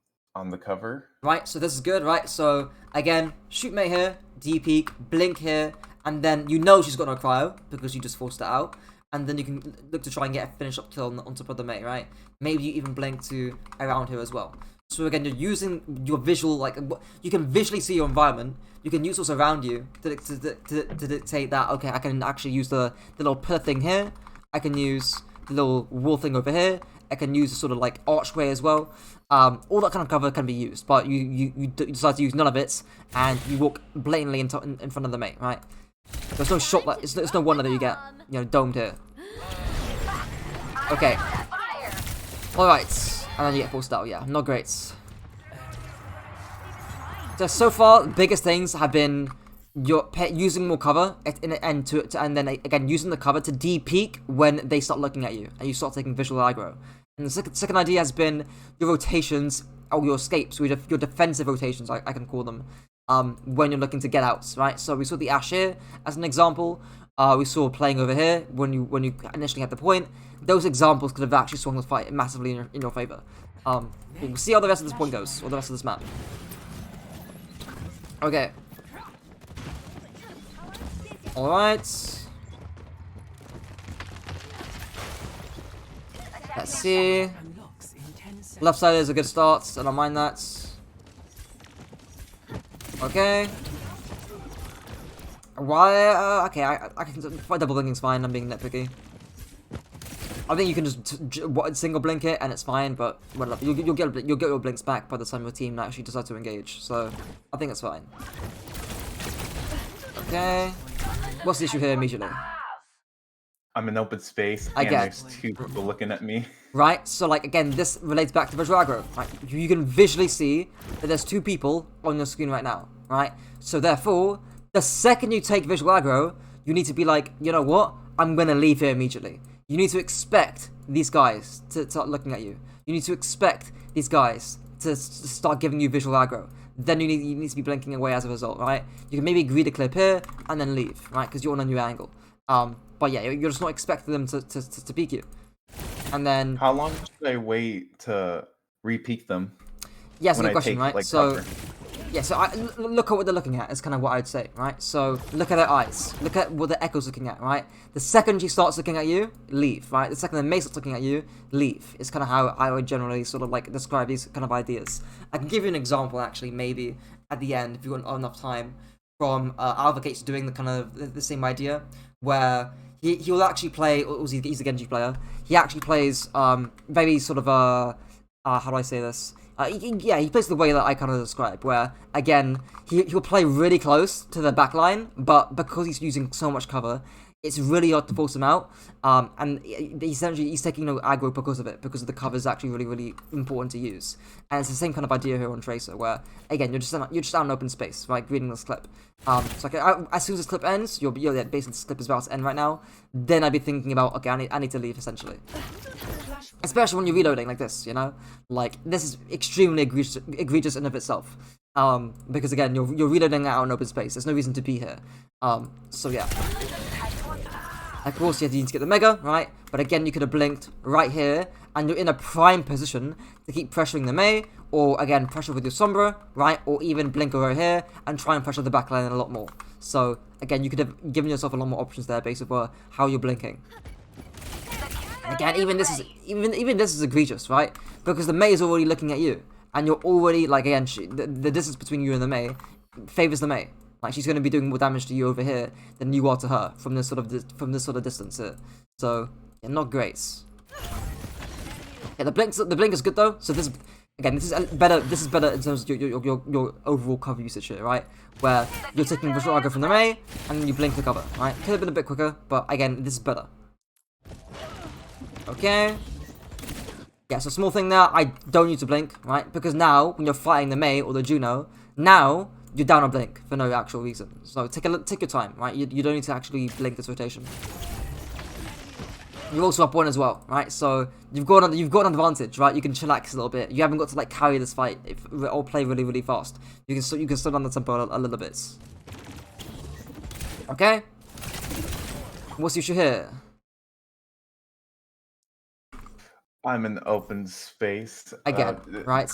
B: the cover.
A: Right, so this is good, right? So again, shoot Mei here, D-peek, blink here, and then you know she's got no cryo because you just forced it out, and then you can look to try and get a finish up kill on top of the Mei, right? Maybe you even blink to around here as well. So again, you're using your visual, like you can visually see your environment. You can use what's around you to dictate that. Okay, I can actually use the little pillar thing here. I can use the little wall thing over here. I can use a sort of like archway as well. All that kind of cover can be used, but you decide to use none of it, and you walk blatantly in front of the Mei, right? There's no shot that it's no wonder that you get domed here. Okay. All right, and then you get forced out. Yeah, not great. So far, the biggest things have been using more cover and then again using the cover to de-peek when they start looking at you and you start taking visual aggro. And the second idea has been your rotations or your escapes, your defensive rotations, I can call them, when you're looking to get out, right? So we saw the Ashe here as an example we saw playing over here when you initially had the point. Those examples could have actually swung the fight massively in your favor. We'll see how the rest of this point goes, or the rest of this map. Okay. Alright. Let's see. Left side is a good start, I don't mind that. Okay. Why? Okay, I can fight double blinking's fine. I'm being nitpicky. I think you can just single blink it and it's fine, but well, you'll get your blinks back by the time your team actually decides to engage. So I think it's fine. Okay. What's the issue here immediately?
B: I'm in open space and
A: Again.
B: there's two people looking at me.
A: Right, so like again, this relates back to visual aggro. Right, you can visually see that there's two people on your screen right now. Right, so therefore, the second you take visual aggro, you need to be like, you know what? I'm gonna leave here immediately. You need to expect these guys to start looking at you. You need to expect these guys to start giving you visual aggro. Then you need to be blinking away as a result, right? You can maybe agree to clip here and then leave, right? Because you're on a new angle. But yeah, you're just not expecting them to peek you. And then
B: How long should I wait to re-peek them?
A: yeah, that's a
B: when
A: good
B: I
A: question,
B: take,
A: right?
B: like,
A: So
B: cover?
A: yeah, so look at what they're looking at is kind of what I'd say, right? So look at their eyes, look at what the Echo's looking at, right? The second she starts looking at you, leave, right? The second the Mei starts looking at you, leave. Is kind of how I would generally sort of like describe these kind of ideas. I can give you an example actually, maybe at the end if you want enough time, from Alvagate's doing the kind of the same idea where he will actually play. He's a Genji player. He actually plays very sort of how do I say this? He plays the way that I kind of described, where, again, he'll play really close to the back line, but because he's using so much cover, it's really hard to force him out, and essentially he's taking no aggro because of it, because the cover is actually really, really important to use. And it's the same kind of idea here on Tracer, where, again, you're just out in open space, right, reading this clip. So okay, as soon as this clip ends, basically this clip is about to end right now, then I'd be thinking about, okay, I need to leave, essentially. Especially when you're reloading like this, you know? Like, this is extremely egregious in of itself. Because again, you're reloading out in open space. There's no reason to be here. So yeah. Of course, you need to get the Mega, right? But again, you could have blinked right here, and you're in a prime position to keep pressuring the Mei, or again, pressure with your Sombra, right? Or even blink over here, and try and pressure the backline a lot more. So, again, you could have given yourself a lot more options there based on how you're blinking. And again, even this is egregious, right? Because the Mei is already looking at you, and you're already, like, again, the distance between you and the Mei favors the Mei. Like, she's going to be doing more damage to you over here than you are to her from this sort of distance here. So, yeah, not great. Yeah, the blink is good though. So this is better. This is better in terms of your overall cover usage here, right? Where you're taking visual aggro from the Mei and then you blink to cover, right? Could have been a bit quicker, but again, this is better. Okay. Yeah, so small thing there. I don't need to blink, right? Because now when you're fighting the Mei or the Juno, now you're down a blink for no actual reason. So take your time, right? You don't need to actually blink this rotation. You're also up one as well, right? So you've got an advantage, right? You can chillax a little bit. You haven't got to like carry this fight or play really, really fast. You can slow down the tempo a little bit. Okay. What's the issue here?
B: I'm in open space.
A: Again, right?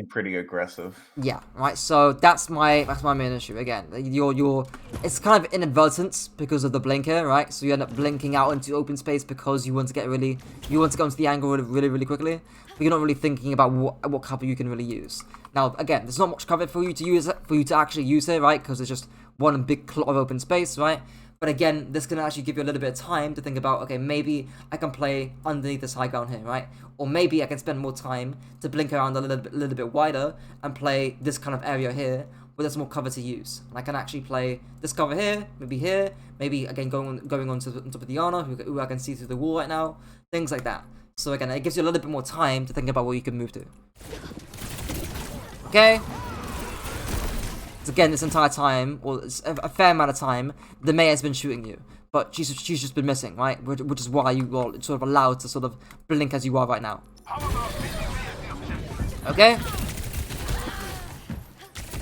B: Pretty aggressive.
A: Yeah, right. So that's my main issue. Again, it's kind of inadvertent because of the blinker, right? So you end up blinking out into open space because you want to go into the angle really quickly. But you're not really thinking about what cover you can really use. Now, again, there's not much cover for you to actually use here, right? Because there's just one big clot of open space, right? But again, this can actually give you a little bit of time to think about, okay, maybe I can play underneath this high ground here, right? Or maybe I can spend more time to blink around a little bit wider and play this kind of area here where there's more cover to use. And I can actually play this cover here, maybe again going on to top of the Ana, who I can see through the wall right now, things like that. So again, it gives you a little bit more time to think about where you can move to. Okay? Again, this entire time, or a fair amount of time, the Mei has been shooting you, but she's just been missing, right? Which is why you are sort of allowed to sort of blink as you are right now. Okay.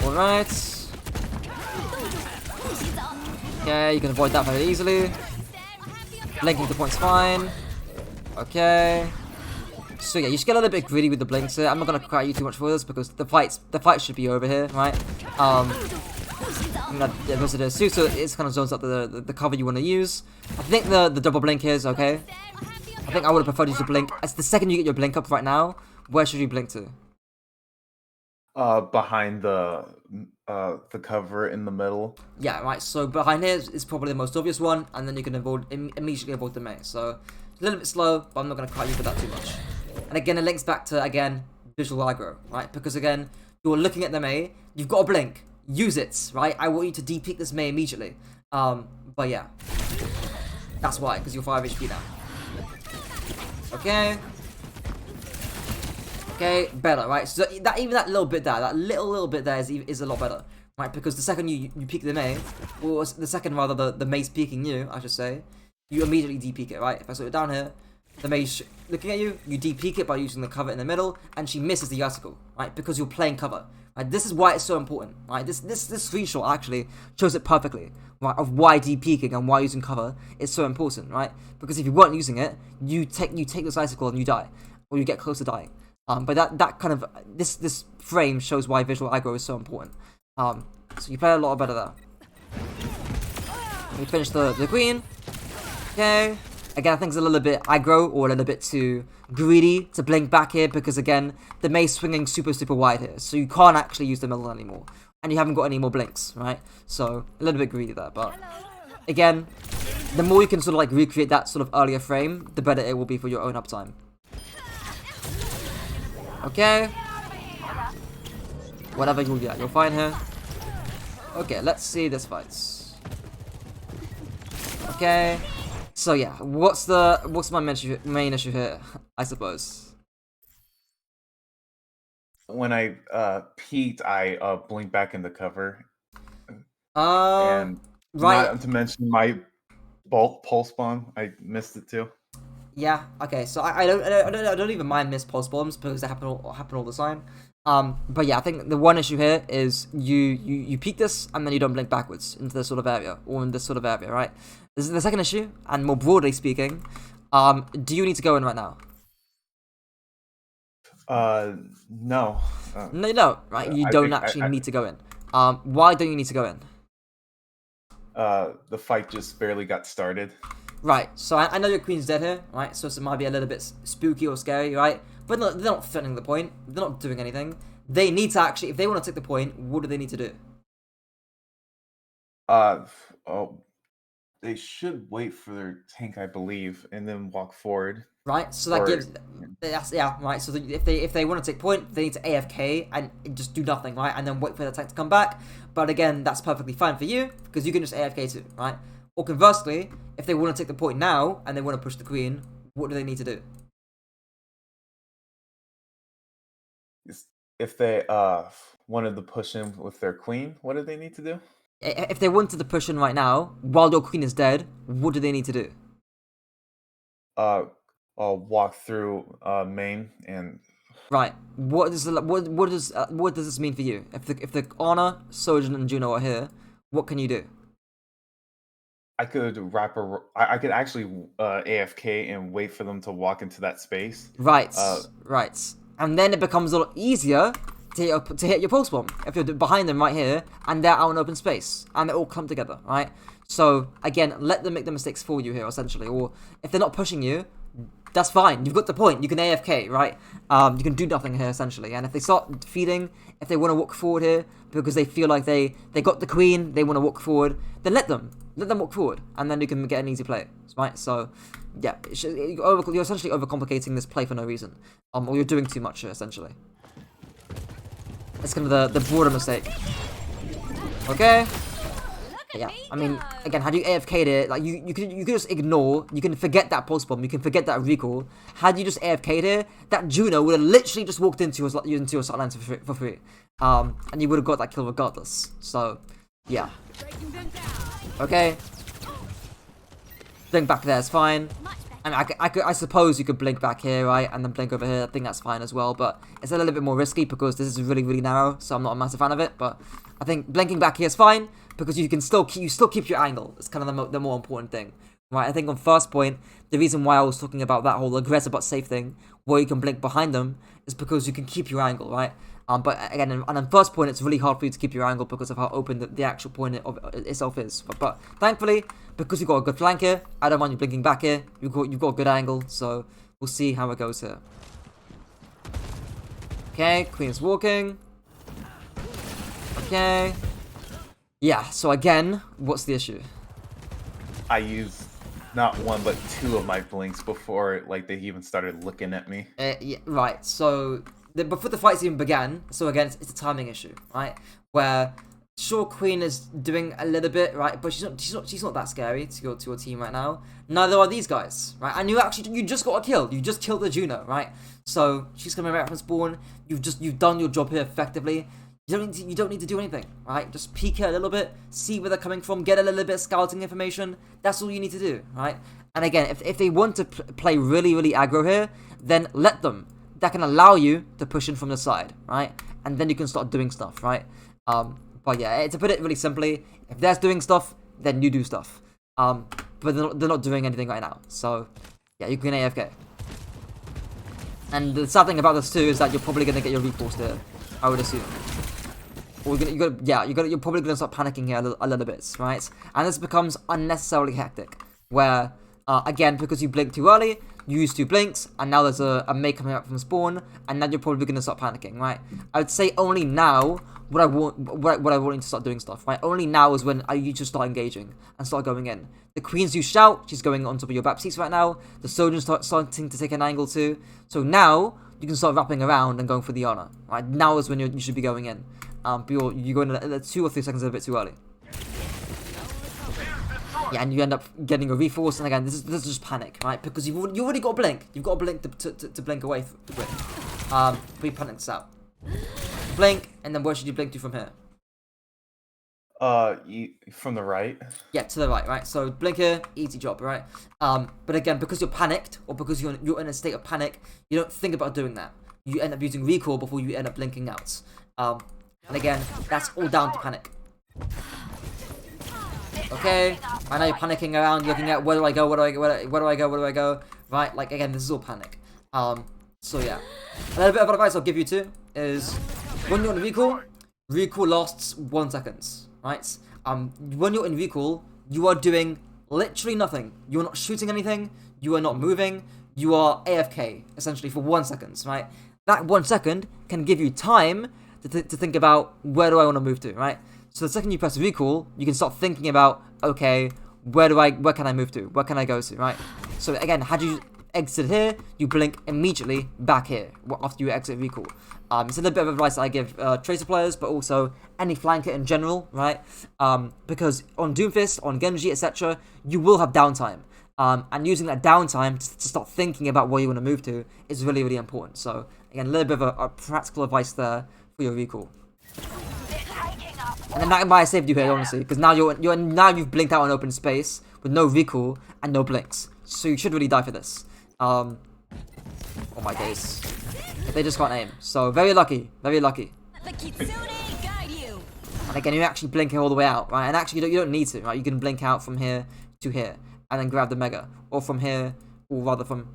A: All right. Okay, you can avoid that very easily. Blinking the point's fine. Okay. So yeah, you should get a little bit greedy with the blinks here. I'm not gonna cry you too much for this because the fight should be over here, right? Yeah, most of the Suso is kind of zones up the cover you want to use. I think the double blink here is okay. I think I would have preferred you to blink. As the second you get your blink up right now, where should you blink to?
B: Behind the cover in the middle.
A: Yeah, right. So behind here is probably the most obvious one, and then you can immediately avoid the Mei. So a little bit slow, but I'm not gonna cry you for that too much. And again, it links back to visual aggro, right? Because again, you're looking at the Mei, you've got a blink. Use it, right? I want you to de-peek this Mei immediately. But yeah. That's why, because you're 5 HP now. Okay. Okay, better, right? So even that little bit there, that little bit there is a lot better, right? Because the second you peek the Mei, or the second rather the Mei's peeking you, I should say, you immediately de-peek it, right? If I slow it down here, the Mei's looking at you, you de-peek it by using the cover in the middle, and she misses the Yasuko, right? Because you're playing cover. Right, this is why it's so important, right? This screenshot actually shows it perfectly, right? Of why de-peeking and why using cover is so important, right? Because if you weren't using it, you take this icicle and you die, or you get close to dying. But that kind of this frame shows why visual aggro is so important. So you play a lot better there. We finish the queen. Okay. Again, I think it's a little bit aggro or a little bit too greedy to blink back here because, again, the Mei's swinging super wide here. So you can't actually use the middle anymore. And you haven't got any more blinks, right? So a little bit greedy there. But, again, the more you can sort of like recreate that sort of earlier frame, the better it will be for your own uptime. Okay. Whatever you're fine here. Okay, let's see this fight. Okay. So yeah, what's my main issue here? I suppose.
B: When I peeked, I blinked back in the cover.
A: And right.
B: Not to mention my pulse bomb, I missed it too.
A: Yeah. Okay. So I don't even mind missed pulse bombs because they happen all the time. But yeah, I think the one issue here is you peek this and then you don't blink backwards into this sort of area or in this sort of area, right? This is the second issue, and more broadly speaking, do you need to go in right now?
B: No.
A: No, you don't, right? You don't actually need to go in. Why don't you need to go in?
B: The fight just barely got started.
A: Right, so I know your queen's dead here, right? So it might be a little bit spooky or scary, right? But they're not threatening the point. They're not doing anything. They need to actually, if they want to take the point, what do they need to do?
B: They should wait for their tank, I believe, and then walk forward.
A: Right, so that gives, yeah, right. So if they want to take point, they need to AFK and just do nothing, right? And then wait for the tank to come back. But again, that's perfectly fine for you because you can just AFK too, right? Or conversely, if they want to take the point now and they want to push the queen, what do they need to do?
B: If they wanted to push in with their queen, what do they need to do?
A: If they wanted to push in right now while your queen is dead, what do they need to do?
B: I'll walk through main and.
A: Right. What does this mean for you? If the Honor, Sojin, and Juno are here, what can you do?
B: I could I could actually AFK and wait for them to walk into that space.
A: Right. Right. And then it becomes a lot easier to hit your pulse bomb if you're behind them right here and they're out in open space and they all come together, right? So again, let them make the mistakes for you here essentially, or if they're not pushing you, that's fine. You've got the point. You can AFK, right? You can do nothing here essentially. And if they start feeding, if they want to walk forward here because they feel like they got the queen, they want to walk forward, then let them walk forward, and then you can get an easy play, right? So yeah, you're essentially overcomplicating this play for no reason, or you're doing too much here essentially. It's kind of the broader mistake. Okay. Yeah, I mean, again, had you AFK'd it, like you could just ignore, you can forget that pulse bomb, you can forget that recall. Had you just AFK'd it, that Juno would have literally just walked into your sightlines for free, and you would have got that kill regardless. So, yeah. Okay. Blink back there is fine. And I suppose you could blink back here, right, and then blink over here. I think that's fine as well, but it's a little bit more risky because this is really narrow, so I'm not a massive fan of it. But I think blinking back here is fine because you still keep your angle. It's kind of the more important thing, right? I think on first point, the reason why I was talking about that whole aggressive but safe thing, where you can blink behind them, is because you can keep your angle, right? But again, and on first point, it's really hard for you to keep your angle because of how open the actual point of itself is. But thankfully, because you've got a good flank here, I don't mind you blinking back here. You've got a good angle, so we'll see how it goes here. Okay, Queen's walking. Okay. Yeah, so again, what's the issue?
B: I used not one but two of my blinks before like they even started looking at me.
A: Yeah, right, so before the fights even began, so again, it's a timing issue, right? Where sure, Queen is doing a little bit, right, but she's not that scary to your team right now. Neither are these guys, right? And you just got a kill. You just killed the Juno, right? So she's coming right from spawn. You've done your job here effectively. You don't need to do anything, right? Just peek it a little bit, see where they're coming from, get a little bit of scouting information. That's all you need to do, right? And again, if they want to play really, really aggro here, then let them. That can allow you to push in from the side, right? And then you can start doing stuff, right? But yeah, to put it really simply, if they're doing stuff, then you do stuff. But they're not doing anything right now. So yeah, you can AFK. And the sad thing about this too is that you're probably gonna get your recourse there, I would assume. Or you're probably gonna start panicking here a little bit, right? And this becomes unnecessarily hectic. Where again, because you blinked too early, you used 2 blinks, and now there's a Mei coming up from spawn, and now you're probably gonna start panicking, right? I would say only now what I want you to start doing stuff, right? Only now is when you just start engaging and start going in. The Queen's you shout, she's going on top of your baptiste right now. The Sojourn's starting to take an angle too. So now you can start wrapping around and going for the honor, right? Now is when you should be going in. But you're going in 2 or 3 seconds a bit too early. Yeah, and you end up getting a reforce, and again, this is just panic, right? Because you already got a blink. You've got a blink to blink away with. But you panic this out. Blink, and then where should you blink to from here?
B: From the right.
A: Yeah, to the right. So blink here, easy job, right? But again, because you're panicked, or because you're in a state of panic, you don't think about doing that. You end up using recall before you end up blinking out. And again, that's all down to panic. Okay, I know you're panicking around, looking at where do I go, right? Like again, this is all panic. So yeah, a little bit of advice I'll give you too is when you're on recall lasts 1 second, right? When you're in recall, you are doing literally nothing. You are not shooting anything. You are not moving. You are AFK essentially for 1 second, right? That 1 second can give you time to think about where do I want to move to, right? So the second you press recall, you can start thinking about, okay, where can I move to? Where can I go to, right? So again, had you exited here, you blink immediately back here after you exit recall. It's a little bit of advice that I give Tracer players, but also any flanker in general, right? Because on Doomfist, on Genji, etc., you will have downtime. And using that downtime to start thinking about where you want to move to is really, really important. So again, a little bit of a practical advice there for your recall. And then that might have saved you here, honestly, because now you've blinked out on open space with no recall and no blinks. So you should really die for this. Oh my days. They just can't aim. So very lucky, very lucky. And again, you're actually blinking all the way out, right? And actually, you don't need to, right? You can blink out from here to here and then grab the mega, or from here, or rather from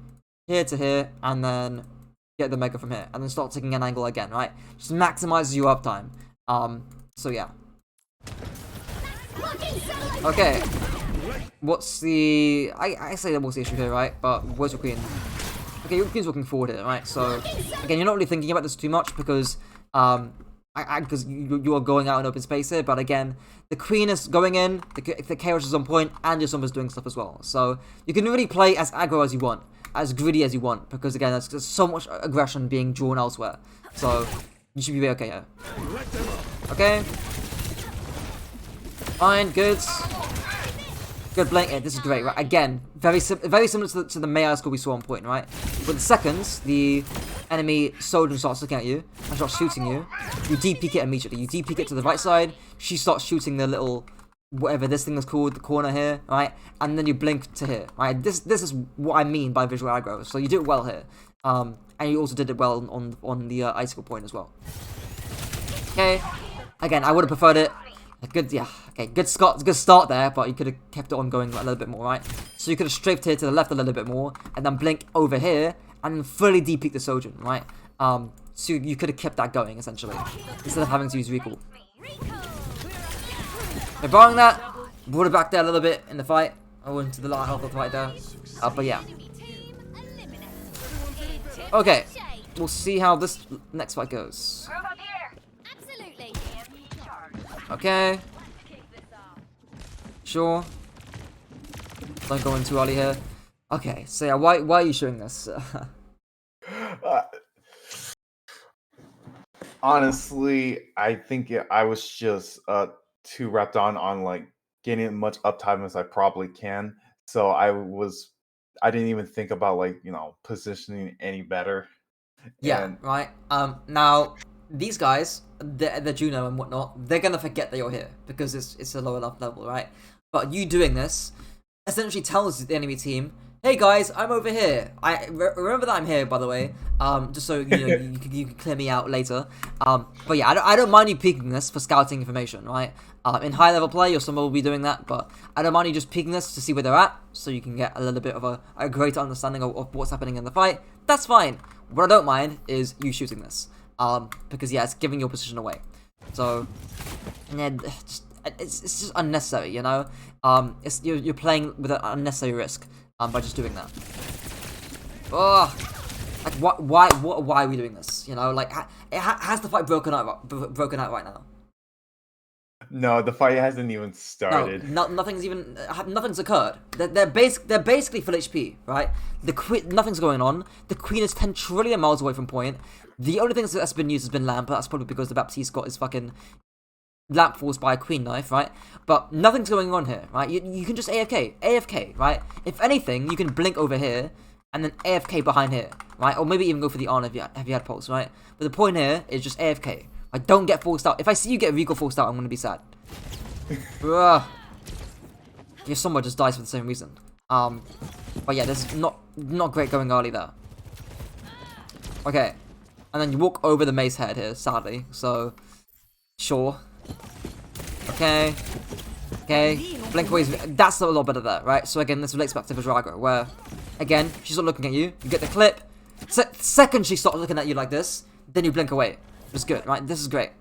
A: here to here, and then get the mega from here, and then start taking an angle again, right? Just maximizes your uptime. So yeah. Okay. What's the... I say that what's the issue here, right? But where's your Queen? Okay, your Queen's walking forward here, right? So, again, you're not really thinking about this too much because... because you are going out in open space here, but again, the Queen is going in, the Kairos is on point, and your Sombra's doing stuff as well. So, you can really play as aggro as you want, as greedy as you want, because again, there's so much aggression being drawn elsewhere. So, you should be okay here. Okay. Fine, good. Good blink. Yeah, this is great, right? Again, very similar to the Mei score we saw on point, right? But the seconds the enemy soldier starts looking at you and starts shooting you, you DP it immediately. You DP it to the right side. She starts shooting the little whatever this thing is called, the corner here, right? And then you blink to here, right? This is what I mean by visual aggro. So you do it well here, and you also did it well on the icicle point as well. Okay. Again, I would have preferred it. Good, yeah, okay, good start there, but you could have kept it on going a little bit more, right? So you could have strafed here to the left a little bit more, and then blink over here, and then fully de-peek the Sojourn, right? So you could have kept that going, essentially, instead of having to use recall. But barring that, brought it back there a little bit in the fight. I went to the last half of the fight there. But yeah. Okay, we'll see how this next fight goes. Okay. Sure. Don't go in too early here. Okay, so yeah, why are you showing this?
B: Honestly, I think I was just too wrapped on like getting as much uptime as I probably can. So I didn't even think about like, positioning any better.
A: Yeah,
B: And
A: right. Now these guys, the Juno and whatnot, they're gonna forget that you're here because it's a lower enough level, right? But you doing this essentially tells the enemy team, "Hey guys, I'm over here. Remember that I'm here, by the way. Just so you know, you can clear me out later. But yeah, I don't mind you peeking this for scouting information, right? In high level play, your someone will be doing that, but I don't mind you just peeking this to see where they're at, so you can get a little bit of a greater understanding of what's happening in the fight. That's fine. What I don't mind is you shooting this, because yeah, it's giving your position away. So yeah, it's just unnecessary, you know. You're playing with an unnecessary risk by just doing that. Oh, like why are we doing this? You know, like has the fight broken out right now?
B: no, the fight hasn't even started.
A: No, nothing's occurred. They're basically full HP, right? Nothing's going on. The Queen is 10 trillion miles away from point. The only thing that's been used has been Lamp, but that's probably because the Baptiste got his fucking lamp forced by a Queen knife, right? But nothing's going on here, right? You can just AFK, right? If anything, you can blink over here and then AFK behind here, right? Or maybe even go for the Arn if you had pulse, right? But the point here is just AFK. I don't get forced out. If I see you get recall forced out, I'm gonna be sad. Your someone just dies for the same reason. But yeah, there's not great going early there. Okay, and then you walk over the mace head here, sadly. So, sure. Okay. Blink away. That's a lot better there, right? So again, this relates back to Visual Aggro, where again she's not looking at you. You get the clip. Second she starts looking at you like this, then you blink away. It's good, right? This is great.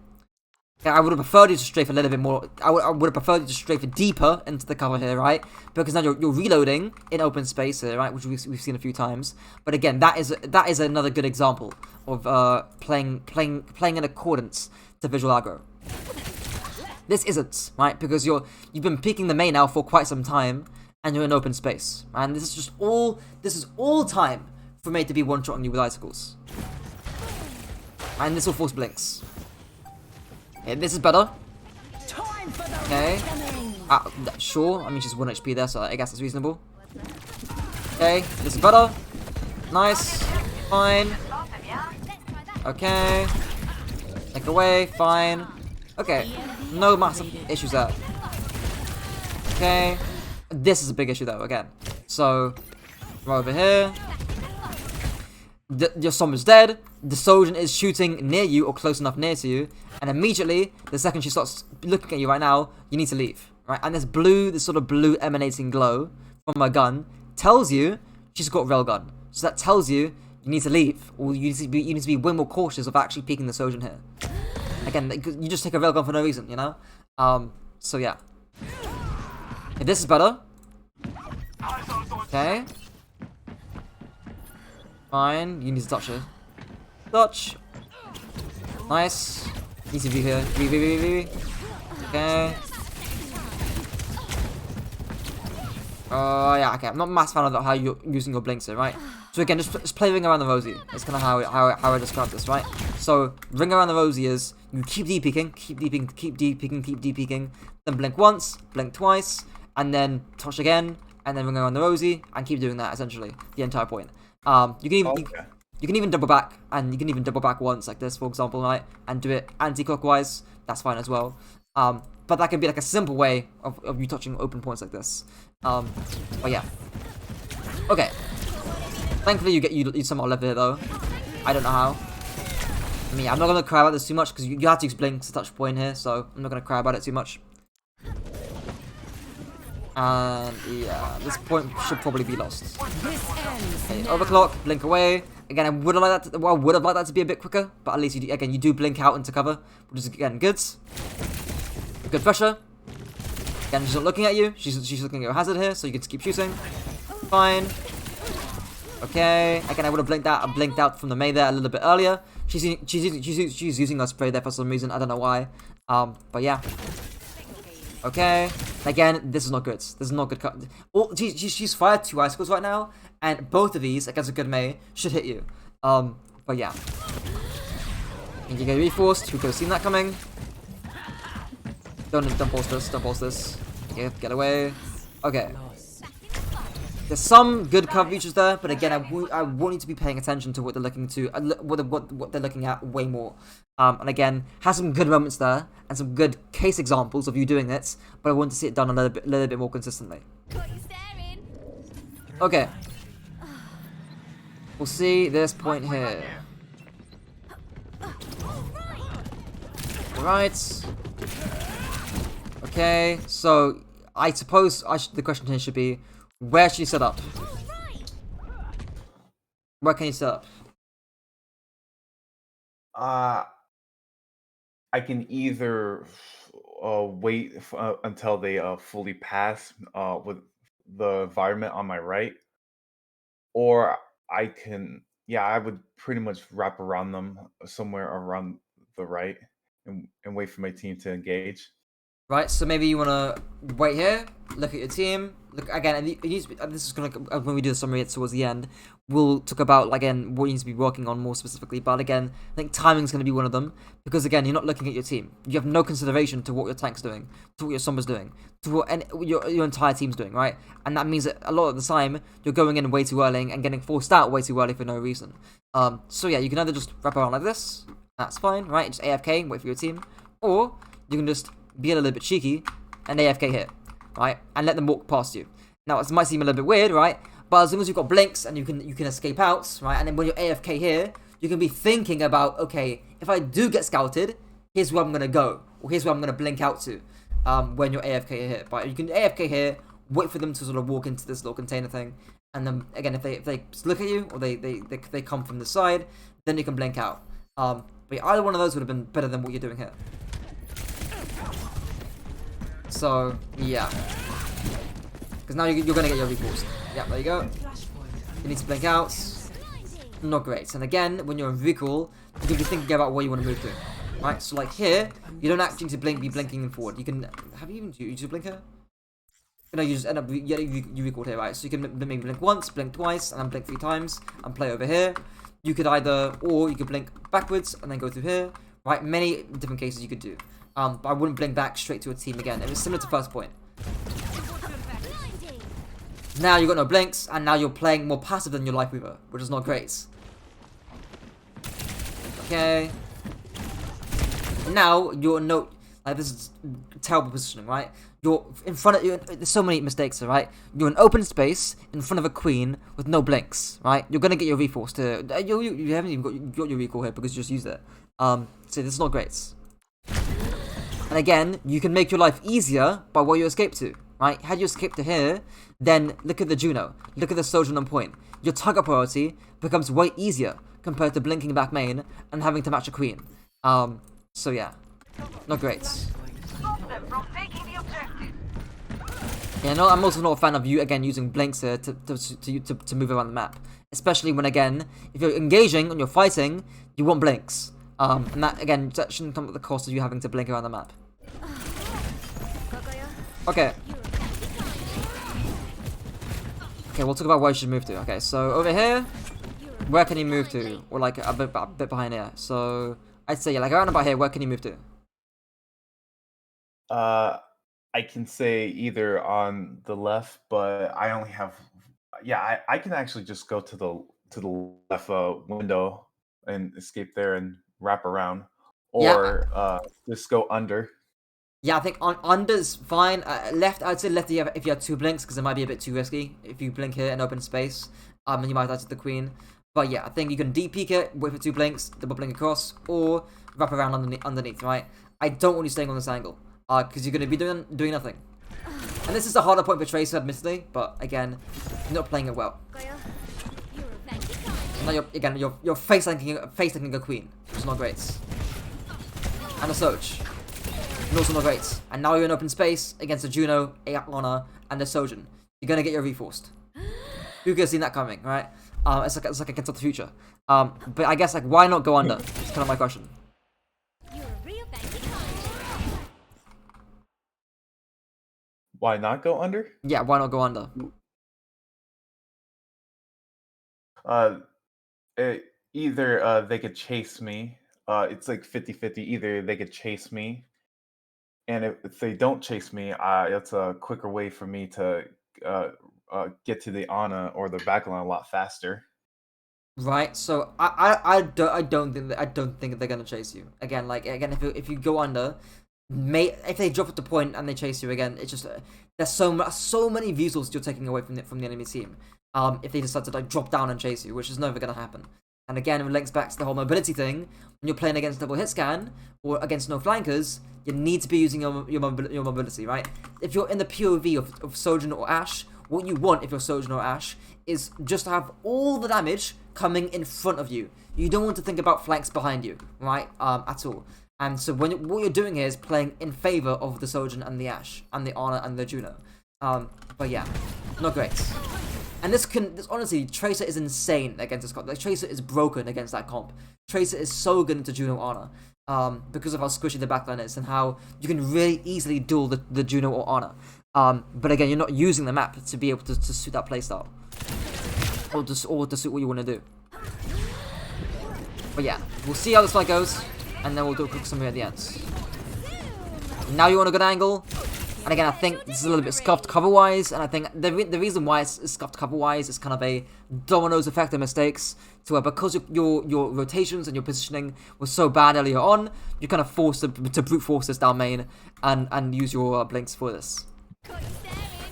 A: Yeah, I would have preferred you to strafe a little bit more. I would have preferred you to strafe deeper into the cover here, right? Because now you're reloading in open space here, right? Which we've seen a few times. But again, that is another good example of playing in accordance to Visual Aggro. This isn't, right? Because you've been peeking the main now for quite some time, and you're in open space, and this is all time for mate to be one-shotting you with icicles. And this will force blinks. Okay, this is better. Okay. Sure, I mean she's 1 HP there, so I guess that's reasonable. Okay, this is better. Nice. Fine. Okay. Take away, fine. Okay. No massive issues there. Okay. This is a big issue though, again. So, right over here. Your Sombra's dead. The Sojourn is shooting near you or close enough near to you, and immediately, the second she starts looking at you right now, you need to leave, right? And this sort of blue emanating glow from her gun tells you she's got railgun. So that tells you you need to leave, or you need to be way more cautious of actually peeking the Sojourn here. Again, you just take a railgun for no reason, you know? So yeah. Okay, this is better. Okay. Fine, you need to touch her. Touch. Nice. Easy view here. V. Okay. Yeah, okay. I'm not a massive fan of how you're using your blinks here, right? So again, just play Ring Around the Rosie. That's kind of how I describe this, right? So, Ring Around the Rosie is, you keep de-peeking, keep de-peeking, then blink once, blink twice, and then touch again, and then Ring Around the Rosie, and keep doing that, essentially, the entire point. You can even double back, and you can even double back once, like this, for example, right? And do it anti-clockwise. That's fine as well. But that can be like a simple way of you touching open points like this. But yeah. Okay. Thankfully, you somehow left it though. I don't know how. I mean, I'm not gonna cry about this too much because you have to use blink to touch point here, so I'm not gonna cry about it too much. And yeah, this point should probably be lost. Okay, overclock, blink away. Again, I would have liked that. Well, I would have liked that to be a bit quicker, but at least you do blink out into cover, which is again good. Good pressure. Again, she's not looking at you. She's looking at your hazard here, so you can just keep shooting. Fine. Okay. Again, I would have blinked out from the Mei there a little bit earlier. She's using her spray there for some reason. I don't know why. But yeah. Okay. Again, this is not good. This is not good. Oh, she's fired 2 icicles right now, and both of these against a good Mei should hit you. But yeah. And you get reinforced. Who could have seen that coming? Don't pulse this. Don't pulse this. Get away. Okay. There's some good cover features there, but again, I want you to be paying attention to what they're looking to, what they're looking at way more. And again, has some good moments there and some good case examples of you doing it, but I want to see it done a little bit more consistently. Okay. We'll see this point here. Right. Okay. So I suppose the question here should be, where should you set up? Where can you set up?
B: I can either wait until they fully pass with the environment on my right, or I can, yeah, I would pretty much wrap around them somewhere around the right and wait for my team to engage.
A: Right, so maybe you want to wait here, look at your team, look again, and this is going to, when we do the summary towards the end, we'll talk about, again, what you need to be working on more specifically, but again, I think timing's going to be one of them, because again, you're not looking at your team. You have no consideration to what your tank's doing, to what your Sombra's doing, to what your entire team's doing, right? And that means that a lot of the time, you're going in way too early and getting forced out way too early for no reason. So yeah, you can either just wrap around like this, that's fine, right? Just AFK, wait for your team, or you can just be a little bit cheeky and AFK here, right? And let them walk past you. Now, it might seem a little bit weird, right? But as long as you've got blinks and you can escape out, right? And then when you're AFK here, you can be thinking about, okay, if I do get scouted, here's where I'm gonna go, or here's where I'm gonna blink out to, when you're AFK here. But you can AFK here, wait for them to sort of walk into this little container thing, and then again, if they look at you or they come from the side, then you can blink out. But yeah, either one of those would have been better than what you're doing here. So, yeah. Because now you're going to get your recalls. Yeah, there you go. You need to blink out. Not great. And again, when you're in recall, you can be thinking about where you want to move to. Right, so like here, you don't actually need to be blinking forward. You can, have you even used your blinker? No, you just end up getting you recalled here, right? So you can maybe blink once, blink twice, and then blink 3 times, and play over here. You could or you could blink backwards, and then go through here. Right, many different cases you could do. But I wouldn't blink back straight to a team again. It was similar to first point. Now you've got no blinks, and now you're playing more passive than your Life Weaver, which is not great. Okay. Now you're this is terrible positioning, right? You're in front of you. There's so many mistakes, right? You're in open space in front of a queen with no blinks, right? You're gonna get your reforce to. You haven't even got your recall here because you just used it. So this is not great. And again, you can make your life easier by where you escape to, right? Had you escaped to here, then look at the Juno, look at the Sojourn on point. Your target priority becomes way easier compared to blinking back main and having to match a queen. So yeah, not great. Yeah, no, I'm also not a fan of you again using blinks here to move around the map, especially when again, if you're engaging and you're fighting, you want blinks. And that, again, that shouldn't come at the cost of you having to blink around the map. Okay. Okay, we'll talk about where you should move to. Okay, so over here, where can you move to? Or like a bit behind here. So, I'd say, yeah, like around about here, where can you move to?
B: I can say either on the left, but I only have, yeah, I can actually just go to the left window and escape there and wrap around, or just go under.
A: Yeah, I think under's fine. Left, I'd say left if you have 2 blinks, because it might be a bit too risky if you blink here in open space. And you might die to the queen. But yeah, I think you can deep peek it, wait for 2 blinks, double blink across, or wrap around underneath, right? I don't want you staying on this angle, because you're going to be doing nothing. And this is a harder point for Tracer, admittedly, but again, you're not playing it well. Now you're face tanking a queen, which is not great. And a Soj, also not great. And now you're in open space against a Juno, a Honor, and a Sojin. You're gonna get your reforced. Who could have seen that coming, right? It's like against the future. But I guess like why not go under? It's kind of my question.
B: Why not go under?
A: Yeah, why not go under?
B: Either they could chase me. It's like 50-50. Either they could chase me, and if they don't chase me, it's a quicker way for me to get to the Ana or the backline a lot faster.
A: Right, so I don't think they're gonna chase you again. Like again, if you go under, if they drop at the point and they chase you again, it's just there's so many visuals you're taking away from the enemy team. If they decide to like drop down and chase you, which is never gonna happen. And again, it links back to the whole mobility thing. When you're playing against double hit scan or against no flankers, you need to be using your mobility, right? If you're in the POV of Sojin or Ashe, what you want if you're Sojin or Ashe is just to have all the damage coming in front of you. You don't want to think about flanks behind you, right? At all. And so what you're doing here is playing in favor of the Sojin and the Ashe and the Ana and the Juno. But yeah, not great. And this honestly, Tracer is insane against this comp. Like Tracer is broken against that comp. Tracer is so good into Juno Ana, because of how squishy the backline is and how you can really easily duel the Juno or Ana. But again, you're not using the map to be able to suit that playstyle, or to suit what you want to do. But yeah, we'll see how this fight goes, and then we'll do a quick summary at the end. Now you want a good angle. And again, I think this is a little bit scuffed cover-wise, and I think the reason why it's scuffed cover-wise is kind of a dominoes effect of mistakes, to where because your rotations and your positioning was so bad earlier on, you're kind of forced to brute force this down main and use your blinks for this.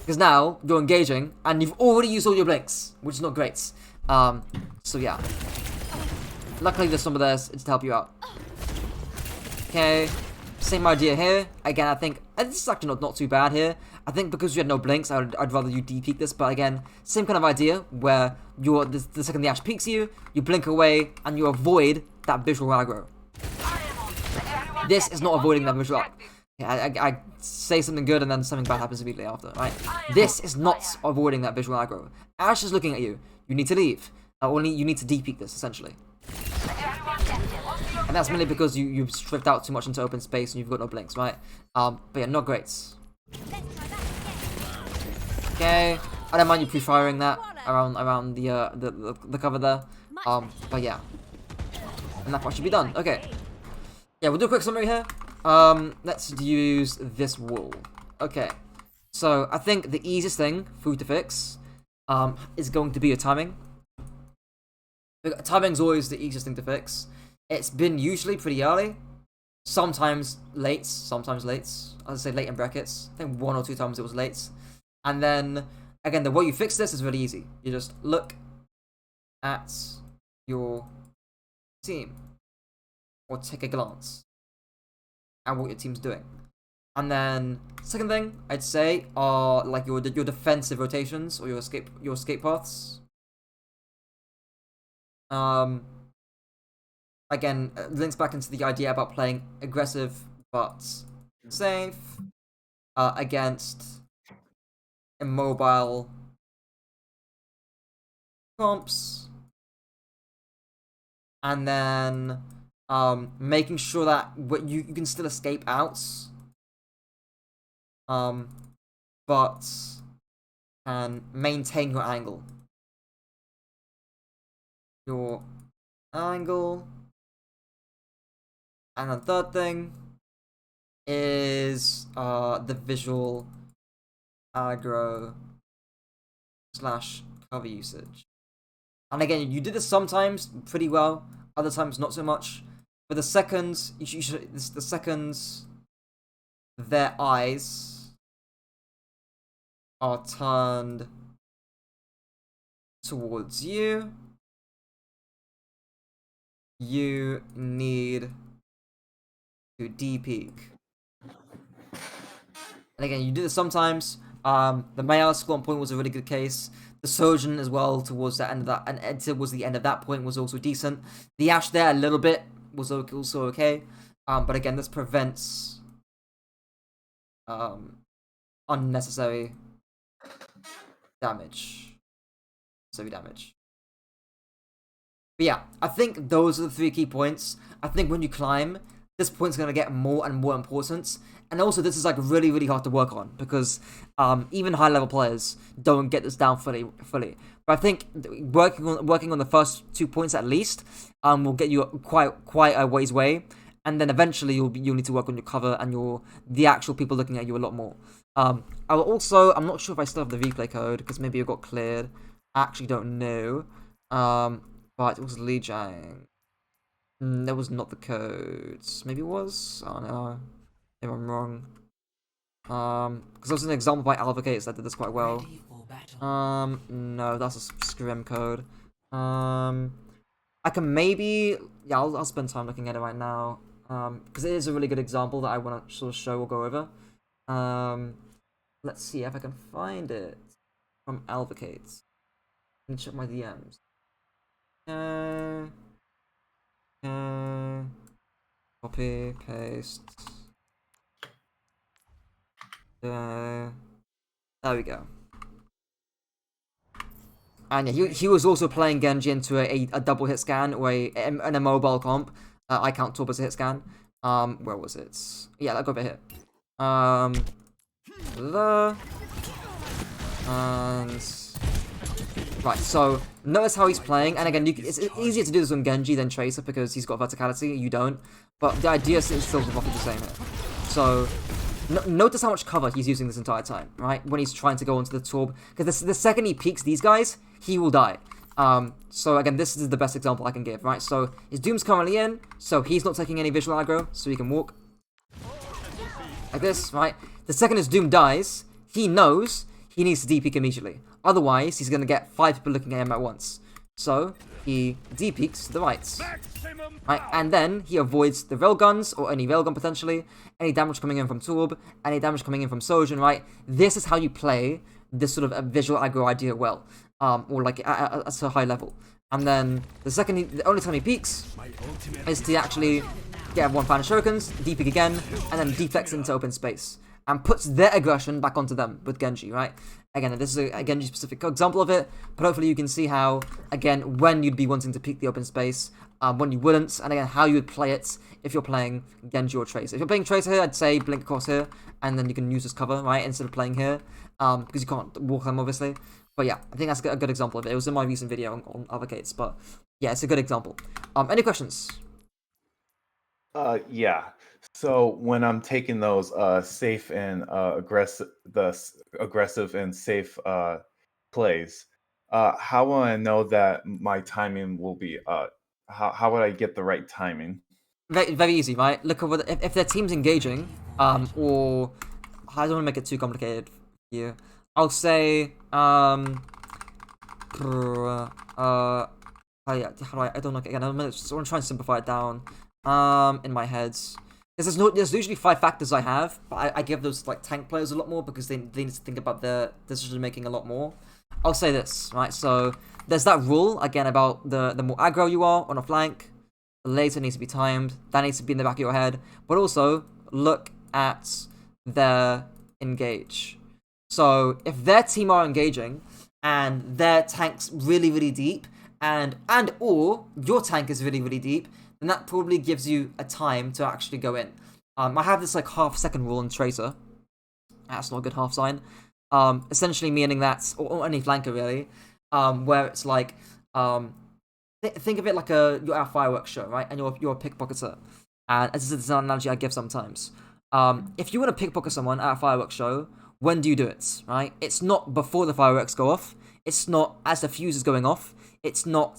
A: Because now you're engaging, and you've already used all your blinks, which is not great. So yeah. Luckily there's some of this to help you out. Okay. Same idea here. Again, I think this is actually not too bad here. I think because you had no blinks, I'd rather you de-peek this. But again, same kind of idea where the second the Ashe peeks you, you blink away and you avoid that visual aggro. This is not avoiding that visual. I say something good and then something bad happens immediately after. Right? This is not avoiding that visual aggro. Ashe is looking at you. You need to leave. You need to de-peek this essentially. And that's mainly because you've stripped out too much into open space and you've got no blinks, right? But yeah, not great. Okay, I don't mind you pre-firing that around the cover there. But yeah, and that part should be done. Okay, yeah, we'll do a quick summary here. Let's use this wall. Okay, so I think the easiest thing for you to fix is going to be your timing. Timing's always the easiest thing to fix. It's been usually pretty early, sometimes late, I'll say late in brackets. I think 1 or 2 times it was late. And then, again, the way you fix this is really easy. You just look at your team, or take a glance at what your team's doing. And then, second thing I'd say are like your defensive rotations or your escape paths. Again, links back into the idea about playing aggressive but safe against immobile comps, and then making sure that you can still escape outs, but can maintain your angle. And the third thing is the visual aggro / cover usage. And again, you did this sometimes pretty well, other times not so much. But the seconds their eyes are turned towards you, you need to de-peek. And again, you do this sometimes, The Mayar school on point was a really good case. The Sojin as well towards the end of that, and towards the end of that point was also decent. The Ashe there a little bit was also okay. But again, this prevents unnecessary damage. But yeah, I think those are the 3 key points. I think when you climb, this point's going to get more and more important. And also, this is like really, really hard to work on because even high-level players don't get this down fully. But I think working on the first 2 points at least will get you quite a ways way. And then eventually you'll need to work on your cover and the actual people looking at you a lot more. I'm not sure if I still have the replay code because maybe it got cleared. I actually don't know. But it was Lijiang. That was not the codes. Maybe it was? I don't know. Maybe I'm wrong. Because there was an example by Alvocates that did this quite well. No, that's a scrim code. I can maybe... Yeah, I'll spend time looking at it right now. Because it is a really good example that I want to sort of show or go over. Let's see if I can find it from Alvocates. Let me check my DMs. Copy, paste. There we go. And yeah, he was also playing Genji into a double hit scan or in a mobile comp. I count Torb as a hit scan. Where was it? Yeah, that got a bit hit. Right, so notice how he's playing, and again, it's easier to do this on Genji than Tracer because he's got verticality, you don't. But the idea is still roughly the same here. So notice how much cover he's using this entire time, right? When he's trying to go onto the Torb, because the second he peeks these guys, he will die. So again, this is the best example I can give, right? So his Doom's currently in, so he's not taking any visual aggro, so he can walk like this, right? The second his Doom dies, he knows he needs to D-peek immediately. Otherwise, he's going to get 5 people looking at him at once. So, he D-peeks to the right. Right, and then he avoids the railguns, or any railgun potentially, any damage coming in from Torb, any damage coming in from Sojin, right? This is how you play this sort of a visual aggro idea well. Or like at a high level. And then the only time he peeks is to actually get one fan of shurikens, D-peek again, and then deflects into open space. And puts their aggression back onto them with Genji, right? Again, this is a Genji specific example of it, but hopefully you can see how, again, when you'd be wanting to peek the open space, when you wouldn't, and again, how you would play it if you're playing Genji or Tracer. If you're playing Tracer here, I'd say blink across here, and then you can use this cover, right, instead of playing here, because you can't walk them, obviously. But yeah, I think that's a good example of it. It was in my recent video on Advocates, but yeah, it's a good example. Any questions?
B: Yeah. So when I'm taking those safe and aggressive and safe plays, how will I know that my timing will be? How would I get the right timing?
A: Very, very easy, right? Look over if their team's engaging, or I don't want to make it too complicated here. I'll say, how do I don't know. Again, I want to try and simplify it down. In my head. There's usually 5 factors I have, but I give those like tank players a lot more because they need to think about their decision making a lot more. I'll say this, right? So there's that rule again about the more aggro you are on a flank, the later needs to be timed. That needs to be in the back of your head. But also look at their engage. So if their team are engaging and their tank's really, really deep, and or your tank is really, really deep, then that probably gives you a time to actually go in. I have this like half-second rule in Tracer. That's not a good half sign. Essentially meaning that, or any flanker really, where it's like, think of it like you're at a fireworks show, right? And you're a pickpocketer. And this is an analogy I give sometimes. If you want to pickpocket someone at a fireworks show, when do you do it, right? It's not before the fireworks go off. It's not as the fuse is going off. It's not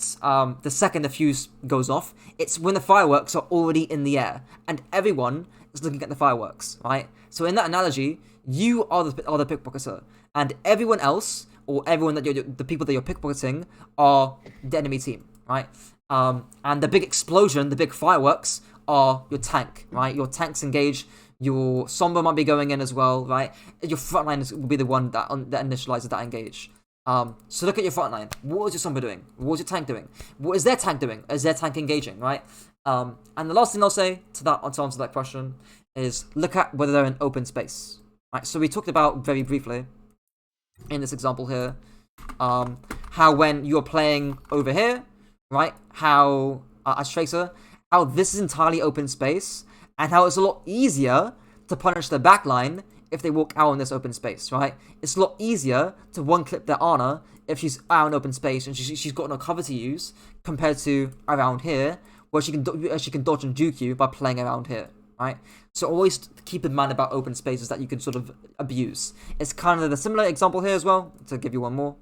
A: the second the fuse goes off. It's when the fireworks are already in the air and everyone is looking at the fireworks, right? So in that analogy, you are the pickpocketer, and everyone else or everyone the people that you're pickpocketing are the enemy team, right? And the big explosion, the big fireworks are your tank, right? Your tank's engaged Your Sombra might be going in as well, right? Your frontline will be the one that initializes that engage. So look at your frontline. What was your Sombra doing? What was your tank doing? What is their tank doing? Is their tank engaging, right? And the last thing I'll say to answer that question is look at whether they're in open space. Right. So we talked about very briefly in this example here, how when you're playing over here, right? How as Tracer, how this is entirely open space, and how it's a lot easier to punish their backline if they walk out in this open space, right? It's a lot easier to one-clip their Ana if she's out in open space and she's got no cover to use compared to around here, where she can dodge and juke you by playing around here, right? So always keep in mind about open spaces that you can sort of abuse. It's kind of the similar example here as well, to give you one more.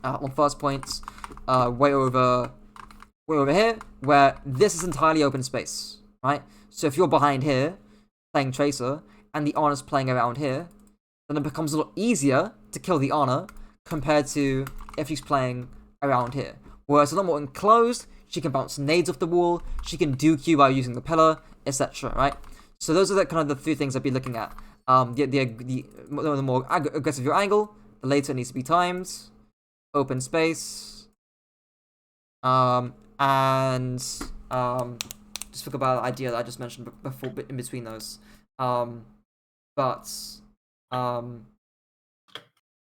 A: On first points, way over here, where this is entirely open space, right? So if you're behind here, playing Tracer, and the Ana's playing around here, then it becomes a lot easier to kill the Ana compared to if she's playing around here. Whereas a lot more enclosed, she can bounce nades off the wall, she can duke you by using the pillar, etc. Right? So those are the kind of the three things I'd be looking at. The more aggressive your angle, the later it needs to be timed, open space, and just forgot about the idea that I just mentioned before, in between those.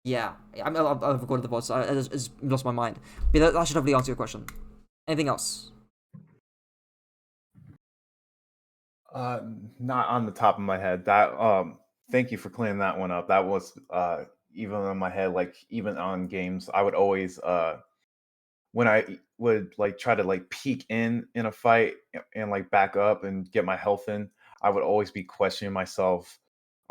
A: Yeah, I've recorded the VOD, so I just lost my mind. But that should hopefully answer your question. Anything else?
B: Not on the top of my head. Thank you for clearing that one up. That was even in my head, like even on games, I would always when I would like try to like peek in a fight and like back up and get my health in, I would always be questioning myself.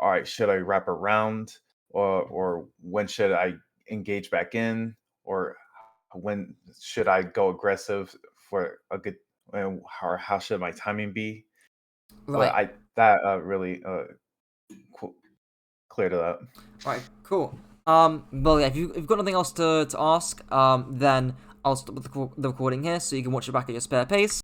B: All right, should I wrap around, or when should I engage back in, or when should I go aggressive for a good, or how should my timing be? But
A: Right.
B: that really cleared it up.
A: Right. Cool. Well, yeah. If you've got nothing else to ask, then I'll stop with the recording here, so you can watch it back at your spare pace.